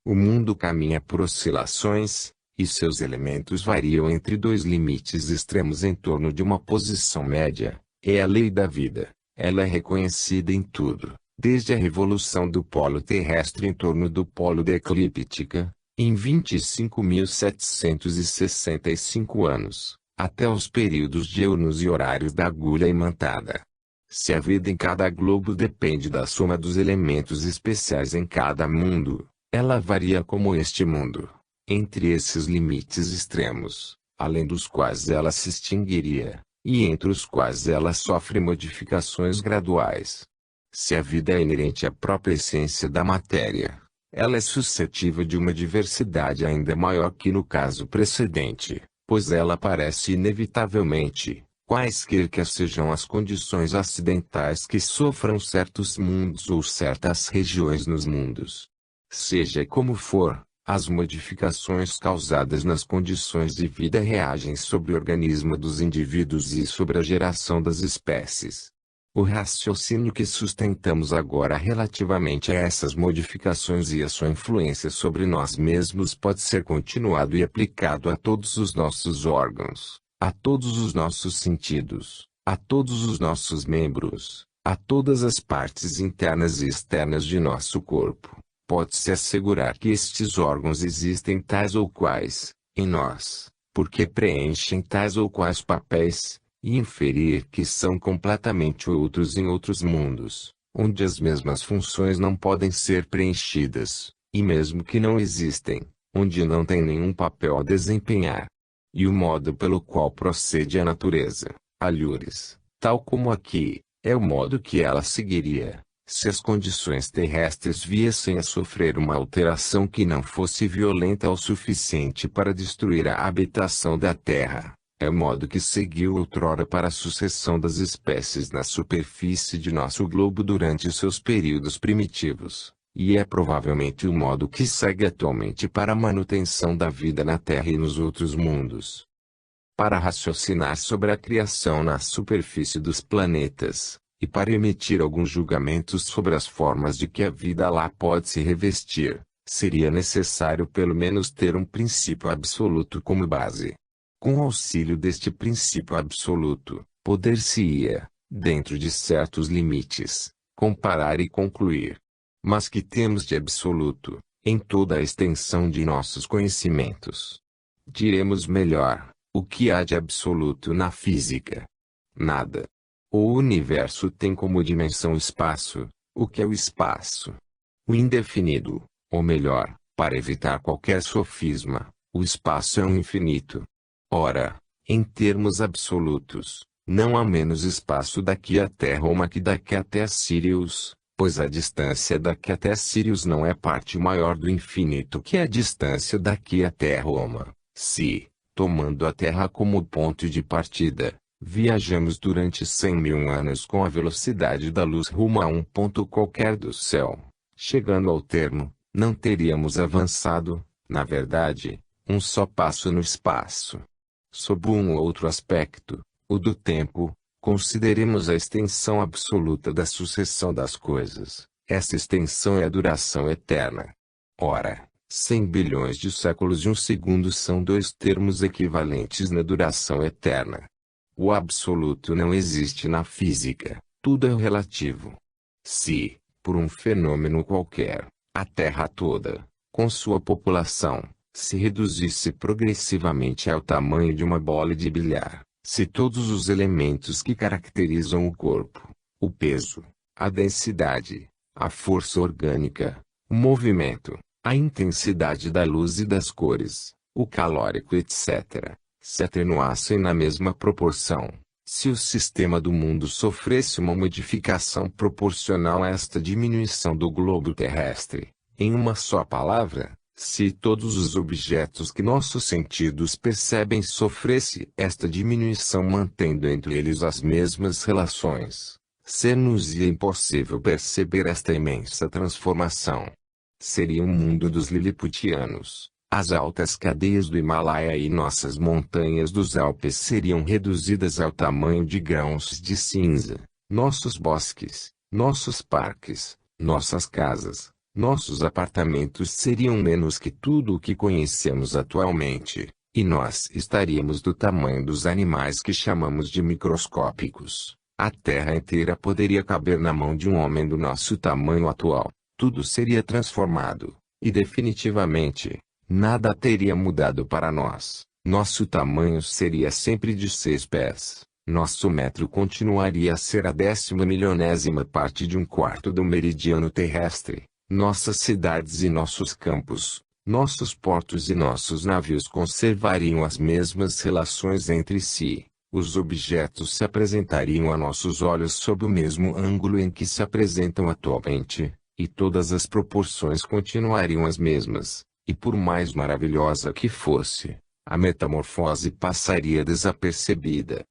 [SPEAKER 1] O mundo caminha por oscilações, e seus elementos variam entre dois limites extremos em torno de uma posição média. É a lei da vida. Ela é reconhecida em tudo, desde a revolução do polo terrestre em torno do polo da eclíptica, em 25.765 anos, até os períodos diurnos e horários da agulha imantada. Se a vida em cada globo depende da soma dos elementos especiais em cada mundo, ela varia como este mundo, entre esses limites extremos, além dos quais ela se extinguiria, e entre os quais ela sofre modificações graduais. Se a vida é inerente à própria essência da matéria, ela é suscetível de uma diversidade ainda maior que no caso precedente, pois ela aparece inevitavelmente, quaisquer que sejam as condições acidentais que sofram certos mundos ou certas regiões nos mundos. Seja como for, as modificações causadas nas condições de vida reagem sobre o organismo dos indivíduos e sobre a geração das espécies. O raciocínio que sustentamos agora relativamente a essas modificações e a sua influência sobre nós mesmos pode ser continuado e aplicado a todos os nossos órgãos, a todos os nossos sentidos, a todos os nossos membros, a todas as partes internas e externas de nosso corpo. Pode-se assegurar que estes órgãos existem tais ou quais, em nós, porque preenchem tais ou quais papéis, e inferir que são completamente outros em outros mundos, onde as mesmas funções não podem ser preenchidas, e mesmo que não existem, onde não tem nenhum papel a desempenhar. E o modo pelo qual procede a natureza, alhures, tal como aqui, é o modo que ela seguiria, se as condições terrestres viessem a sofrer uma alteração que não fosse violenta o suficiente para destruir a habitação da Terra. É o modo que seguiu outrora para a sucessão das espécies na superfície de nosso globo durante seus períodos primitivos, e é provavelmente o modo que segue atualmente para a manutenção da vida na Terra e nos outros mundos. Para raciocinar sobre a criação na superfície dos planetas, e para emitir alguns julgamentos sobre as formas de que a vida lá pode se revestir, seria necessário pelo menos ter um princípio absoluto como base. Com o auxílio deste princípio absoluto, poder-se-ia, dentro de certos limites, comparar e concluir. Mas que temos de absoluto, em toda a extensão de nossos conhecimentos? Diremos melhor, o que há de absoluto na física? Nada. O universo tem como dimensão o espaço. O que é o espaço? O indefinido, ou melhor, para evitar qualquer sofisma, o espaço é um infinito. Ora, em termos absolutos, não há menos espaço daqui até Roma que daqui até Sirius, pois a distância daqui até Sirius não é parte maior do infinito que a distância daqui até Roma. Se, tomando a Terra como ponto de partida, viajamos durante 100.000 anos com a velocidade da luz rumo a um ponto qualquer do céu, chegando ao termo, não teríamos avançado, na verdade, um só passo no espaço. Sob um outro aspecto, o do tempo, consideremos a extensão absoluta da sucessão das coisas. Essa extensão é a duração eterna. Ora, 100 bilhões de séculos e um segundo são dois termos equivalentes na duração eterna. O absoluto não existe na física, tudo é relativo. Se, por um fenômeno qualquer, a Terra toda, com sua população, se reduzisse progressivamente ao tamanho de uma bola de bilhar, se todos os elementos que caracterizam o corpo, o peso, a densidade, a força orgânica, o movimento, a intensidade da luz e das cores, o calórico etc., se atenuassem na mesma proporção, se o sistema do mundo sofresse uma modificação proporcional a esta diminuição do globo terrestre, em uma só palavra, se todos os objetos que nossos sentidos percebem sofresse esta diminuição mantendo entre eles as mesmas relações, ser-nos-ia impossível perceber esta imensa transformação. Seria um mundo dos liliputianos, as altas cadeias do Himalaia e nossas montanhas dos Alpes seriam reduzidas ao tamanho de grãos de cinza, nossos bosques, nossos parques, nossas casas, nossos apartamentos seriam menos que tudo o que conhecemos atualmente, e nós estaríamos do tamanho dos animais que chamamos de microscópicos. A Terra inteira poderia caber na mão de um homem do nosso tamanho atual. Tudo seria transformado, e definitivamente, nada teria mudado para nós. Nosso tamanho seria sempre de 6 pés. Nosso metro continuaria a ser a 10.000.000ª parte de um quarto do meridiano terrestre. Nossas cidades e nossos campos, nossos portos e nossos navios conservariam as mesmas relações entre si. Os objetos se apresentariam a nossos olhos sob o mesmo ângulo em que se apresentam atualmente, e todas as proporções continuariam as mesmas, e por mais maravilhosa que fosse, a metamorfose passaria desapercebida.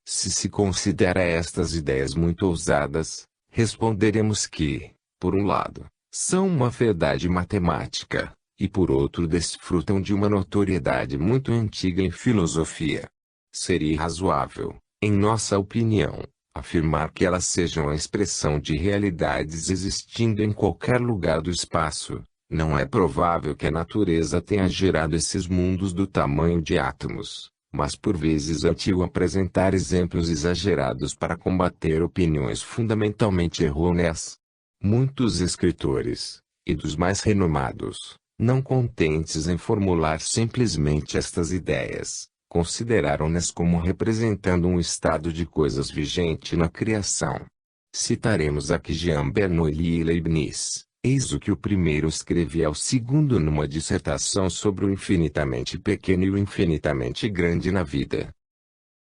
[SPEAKER 1] Se considera estas ideias muito ousadas, responderemos que, por um lado, são uma verdade matemática, e por outro desfrutam de uma notoriedade muito antiga em filosofia. Seria irrazoável, em nossa opinião, afirmar que elas sejam a expressão de realidades existindo em qualquer lugar do espaço. Não é provável que a natureza tenha gerado esses mundos do tamanho de átomos, mas por vezes é útil apresentar exemplos exagerados para combater opiniões fundamentalmente errôneas. Muitos escritores, e dos mais renomados, não contentes em formular simplesmente estas ideias, consideraram-nas como representando um estado de coisas vigente na criação. Citaremos aqui Jean Bernoulli e Leibniz. Eis o que o primeiro escrevia ao segundo numa dissertação sobre o infinitamente pequeno e o infinitamente grande na vida.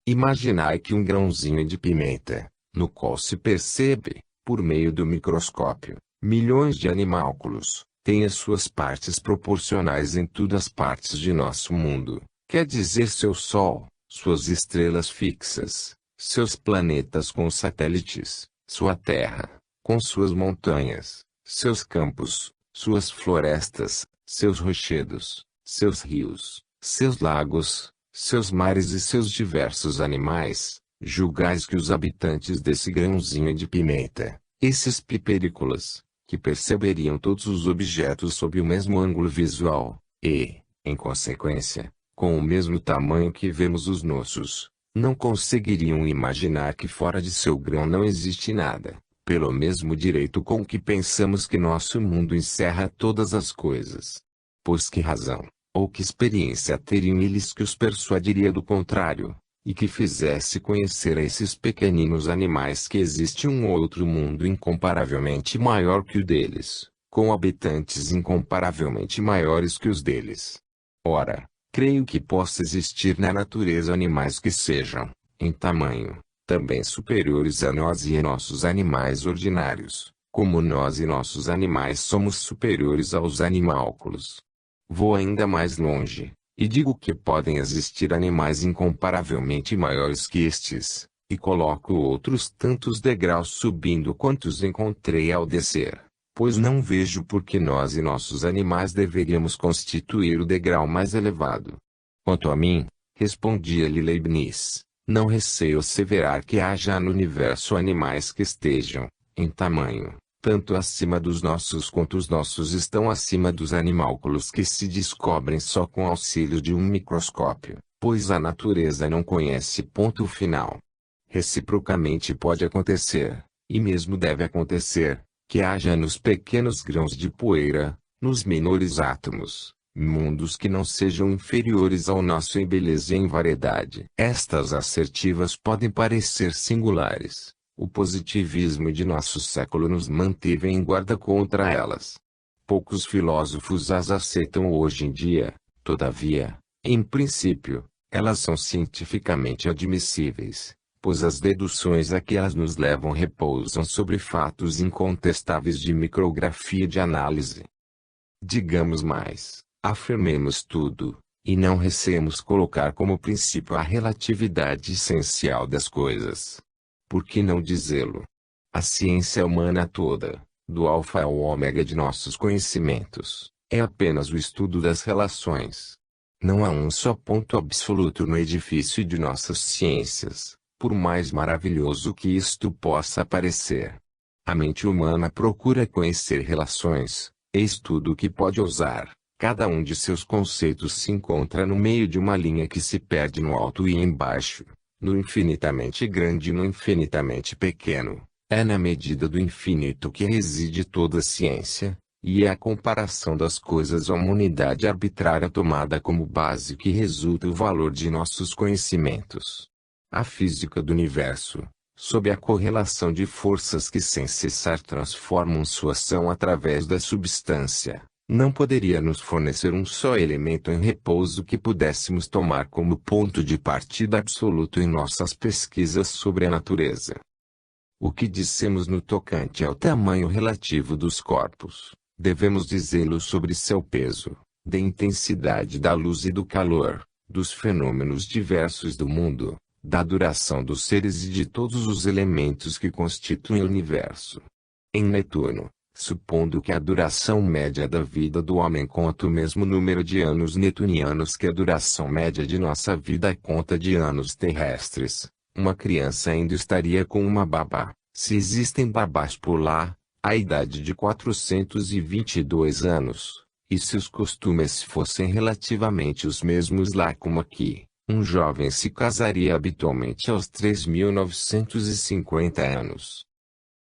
[SPEAKER 1] Imaginai que um grãozinho de pimenta, no qual se percebe, por meio do microscópio, milhões de animálculos, tem as suas partes proporcionais em todas as partes de nosso mundo, quer dizer seu Sol, suas estrelas fixas, seus planetas com satélites, sua Terra, com suas montanhas, seus campos, suas florestas, seus rochedos, seus rios, seus lagos, seus mares e seus diversos animais. Julgais que os habitantes desse grãozinho de pimenta, esses piperícolas, que perceberiam todos os objetos sob o mesmo ângulo visual, e, em consequência, com o mesmo tamanho que vemos os nossos, não conseguiriam imaginar que fora de seu grão não existe nada, pelo mesmo direito com que pensamos que nosso mundo encerra todas as coisas. Pois que razão, ou que experiência teriam eles que os persuadiria do contrário? E que fizesse conhecer a esses pequeninos animais que existe um outro mundo incomparavelmente maior que o deles, com habitantes incomparavelmente maiores que os deles. Ora, creio que possa existir na natureza animais que sejam, em tamanho, também superiores a nós e a nossos animais ordinários, como nós e nossos animais somos superiores aos animálculos. Vou ainda mais longe. E digo que podem existir animais incomparavelmente maiores que estes, e coloco outros tantos degraus subindo quantos encontrei ao descer, pois não vejo por que nós e nossos animais deveríamos constituir o degrau mais elevado. Quanto a mim, respondia-lhe Leibniz, não receio asseverar que haja no universo animais que estejam, em tamanho, tanto acima dos nossos quanto os nossos estão acima dos animálculos que se descobrem só com auxílio de um microscópio, pois a natureza não conhece ponto final. Reciprocamente pode acontecer, e mesmo deve acontecer, que haja nos pequenos grãos de poeira, nos menores átomos, mundos que não sejam inferiores ao nosso em beleza e em variedade. Estas assertivas podem parecer singulares. O positivismo de nosso século nos manteve em guarda contra elas. Poucos filósofos as aceitam hoje em dia, todavia, em princípio, elas são cientificamente admissíveis, pois as deduções a que elas nos levam repousam sobre fatos incontestáveis de micrografia e de análise. Digamos mais, afirmemos tudo, e não receemos colocar como princípio a relatividade essencial das coisas. Por que não dizê-lo? A ciência humana toda, do alfa ao ômega de nossos conhecimentos, é apenas o estudo das relações. Não há um só ponto absoluto no edifício de nossas ciências, por mais maravilhoso que isto possa parecer. A mente humana procura conhecer relações, eis tudo o que pode ousar. Cada um de seus conceitos se encontra no meio de uma linha que se perde no alto e embaixo, no infinitamente grande e no infinitamente pequeno. É na medida do infinito que reside toda a ciência, e é a comparação das coisas a uma unidade arbitrária tomada como base que resulta o valor de nossos conhecimentos. A física do universo, sob a correlação de forças que sem cessar transformam sua ação através da substância, não poderia nos fornecer um só elemento em repouso que pudéssemos tomar como ponto de partida absoluto em nossas pesquisas sobre a natureza. O que dissemos no tocante ao tamanho relativo dos corpos, devemos dizê-lo sobre seu peso, da intensidade da luz e do calor, dos fenômenos diversos do mundo, da duração dos seres e de todos os elementos que constituem o universo. Em Netuno, supondo que a duração média da vida do homem conta o mesmo número de anos netunianos que a duração média de nossa vida conta de anos terrestres, uma criança ainda estaria com uma babá, se existem babás por lá, a idade de 422 anos, e se os costumes fossem relativamente os mesmos lá como aqui, um jovem se casaria habitualmente aos 3.950 anos.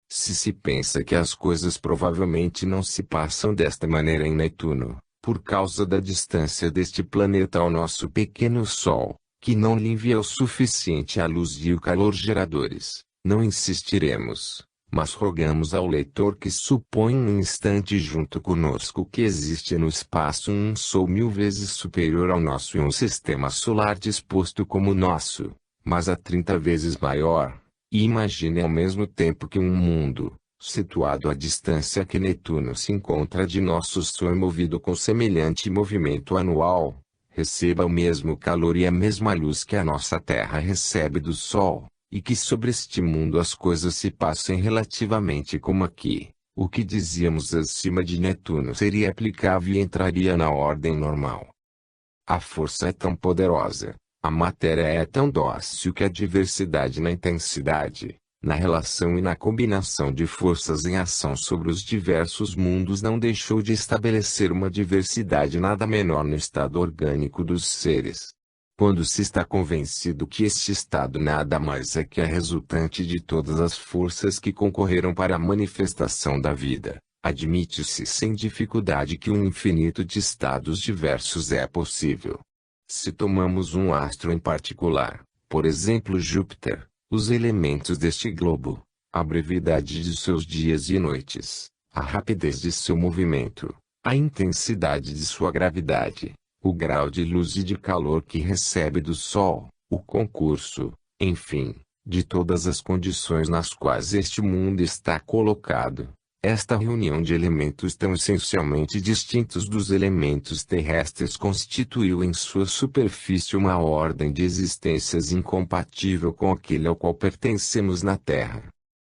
[SPEAKER 1] Se pensa que as coisas provavelmente não se passam desta maneira em Netuno, por causa da distância deste planeta ao nosso pequeno Sol, que não lhe envia o suficiente a luz e o calor geradores, não insistiremos, mas rogamos ao leitor que suponha um instante junto conosco que existe no espaço um Sol 1000 vezes superior ao nosso e um sistema solar disposto como o nosso, mas a 30 vezes maior, e imagine ao mesmo tempo que um mundo, situado à distância que Netuno se encontra de nosso Sol e movido com semelhante movimento anual, receba o mesmo calor e a mesma luz que a nossa Terra recebe do Sol, e que sobre este mundo as coisas se passem relativamente como aqui. O que dizíamos acima de Netuno seria aplicável e entraria na ordem normal. A força é tão poderosa, a matéria é tão dócil que a diversidade na intensidade, na relação e na combinação de forças em ação sobre os diversos mundos não deixou de estabelecer uma diversidade nada menor no estado orgânico dos seres. Quando se está convencido que este estado nada mais é que a resultante de todas as forças que concorreram para a manifestação da vida, admite-se sem dificuldade que um infinito de estados diversos é possível. Se tomamos um astro em particular, por exemplo Júpiter, os elementos deste globo, a brevidade de seus dias e noites, a rapidez de seu movimento, a intensidade de sua gravidade, o grau de luz e de calor que recebe do Sol, o concurso, enfim, de todas as condições nas quais este mundo está colocado, esta reunião de elementos tão essencialmente distintos dos elementos terrestres constituiu em sua superfície uma ordem de existências incompatível com aquele ao qual pertencemos na Terra.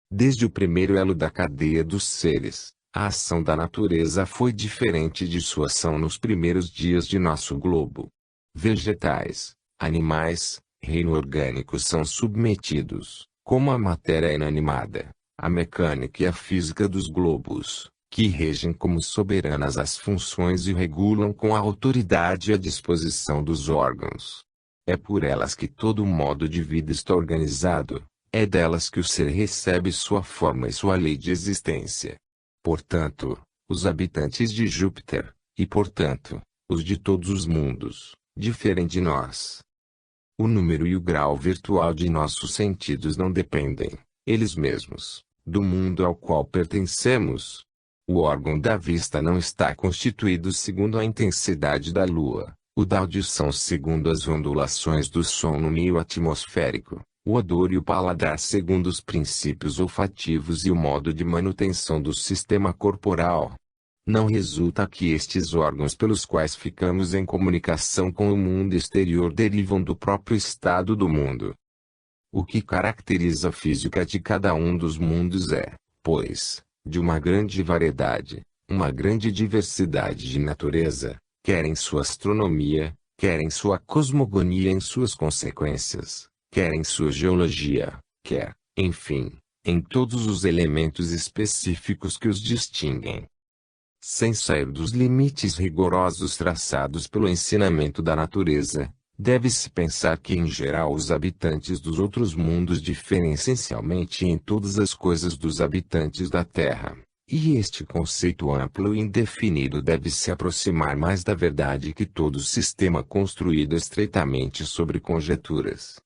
[SPEAKER 1] Desde o primeiro elo da cadeia dos seres, a ação da natureza foi diferente de sua ação nos primeiros dias de nosso globo. Vegetais, animais, reino orgânico são submetidos, como a matéria inanimada, a mecânica e a física dos globos, que regem como soberanas as funções e regulam com a autoridade a disposição dos órgãos. É por elas que todo modo de vida está organizado, é delas que o ser recebe sua forma e sua lei de existência. Portanto, os habitantes de Júpiter, e portanto, os de todos os mundos, diferem de nós. O número e o grau virtual de nossos sentidos não dependem, eles mesmos, do mundo ao qual pertencemos. O órgão da vista não está constituído segundo a intensidade da lua, o da audição segundo as ondulações do som no meio atmosférico, o odor e o paladar segundo os princípios olfativos e o modo de manutenção do sistema corporal. Não resulta que estes órgãos pelos quais ficamos em comunicação com o mundo exterior derivam do próprio estado do mundo. O que caracteriza a física de cada um dos mundos é, pois, de uma grande variedade, uma grande diversidade de natureza, quer em sua astronomia, quer em sua cosmogonia em suas consequências, quer em sua geologia, quer, enfim, em todos os elementos específicos que os distinguem. Sem sair dos limites rigorosos traçados pelo ensinamento da natureza, deve-se pensar que em geral os habitantes dos outros mundos diferem essencialmente em todas as coisas dos habitantes da Terra, e este conceito amplo e indefinido deve se aproximar mais da verdade que todo sistema construído estreitamente sobre conjecturas.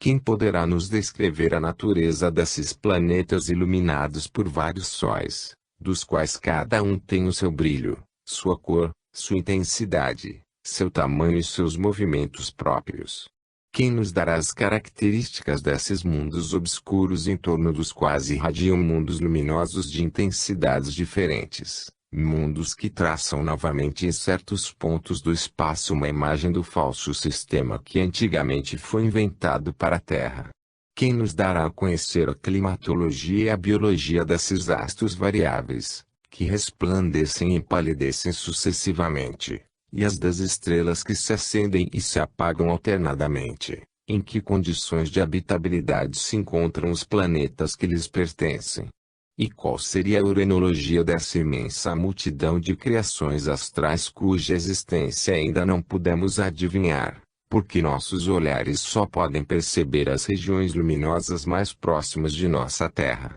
[SPEAKER 1] Quem poderá nos descrever a natureza desses planetas iluminados por vários sóis, dos quais cada um tem o seu brilho, sua cor, sua intensidade, seu tamanho e seus movimentos próprios? Quem nos dará as características desses mundos obscuros em torno dos quais irradiam mundos luminosos de intensidades diferentes, mundos que traçam novamente em certos pontos do espaço uma imagem do falso sistema que antigamente foi inventado para a Terra? Quem nos dará a conhecer a climatologia e a biologia desses astros variáveis, que resplandecem e empalidecem sucessivamente, e as das estrelas que se acendem e se apagam alternadamente, em que condições de habitabilidade se encontram os planetas que lhes pertencem? E qual seria a urenologia dessa imensa multidão de criações astrais cuja existência ainda não pudemos adivinhar, porque nossos olhares só podem perceber as regiões luminosas mais próximas de nossa Terra?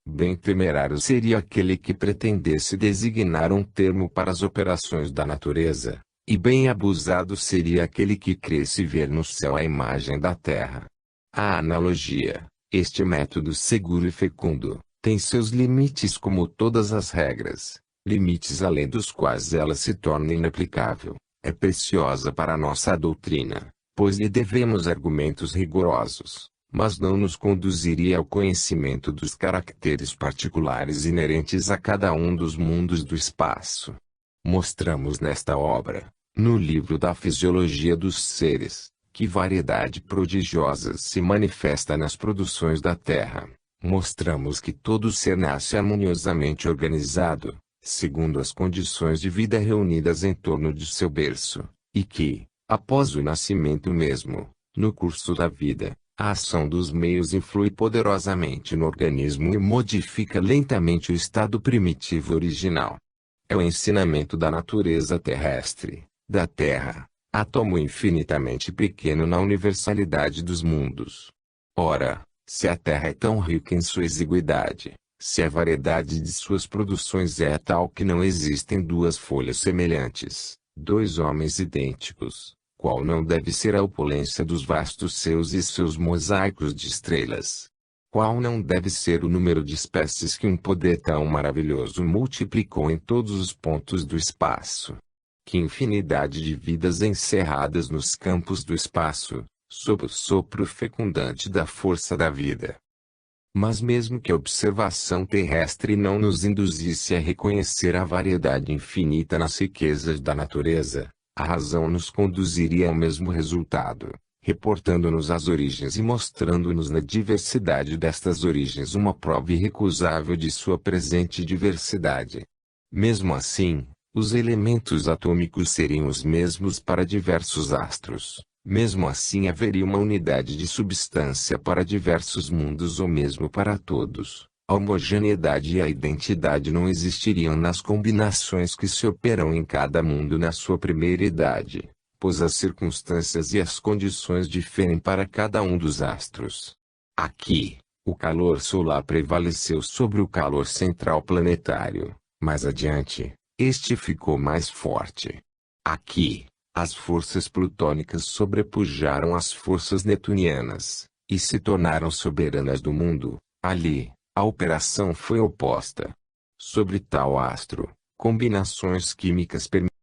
[SPEAKER 1] Bem temerário seria aquele que pretendesse designar um termo para as operações da natureza, e bem abusado seria aquele que cresce ver no céu a imagem da Terra. A analogia, este método seguro e fecundo, tem seus limites como todas as regras, limites além dos quais ela se torna inaplicável. É preciosa para a nossa doutrina, pois lhe devemos argumentos rigorosos, mas não nos conduziria ao conhecimento dos caracteres particulares inerentes a cada um dos mundos do espaço. Mostramos nesta obra, no livro da Fisiologia dos Seres, que variedade prodigiosa se manifesta nas produções da Terra. Mostramos que todo ser nasce harmoniosamente organizado, segundo as condições de vida reunidas em torno de seu berço, e que, após o nascimento mesmo, no curso da vida, a ação dos meios influi poderosamente no organismo e modifica lentamente o estado primitivo original. É o ensinamento da natureza terrestre, da Terra, átomo infinitamente pequeno na universalidade dos mundos. Ora, se a Terra é tão rica em sua exiguidade, se a variedade de suas produções é tal que não existem duas folhas semelhantes, dois homens idênticos, qual não deve ser a opulência dos vastos céus e seus mosaicos de estrelas? Qual não deve ser o número de espécies que um poder tão maravilhoso multiplicou em todos os pontos do espaço? Que infinidade de vidas encerradas nos campos do espaço, sob o sopro fecundante da força da vida! Mas mesmo que a observação terrestre não nos induzisse a reconhecer a variedade infinita nas riquezas da natureza, a razão nos conduziria ao mesmo resultado, reportando-nos as origens e mostrando-nos na diversidade destas origens uma prova irrecusável de sua presente diversidade. Mesmo assim, os elementos atômicos seriam os mesmos para diversos astros. Mesmo assim haveria uma unidade de substância para diversos mundos ou mesmo para todos. A homogeneidade e a identidade não existiriam nas combinações que se operam em cada mundo na sua primeira idade, pois as circunstâncias e as condições diferem para cada um dos astros. Aqui, O calor solar prevaleceu sobre o calor central planetário. Mais adiante, este ficou mais forte. Aqui, as forças plutônicas sobrepujaram as forças netunianas, e se tornaram soberanas do mundo. Ali, a operação foi oposta. Sobre tal astro, combinações químicas permitiram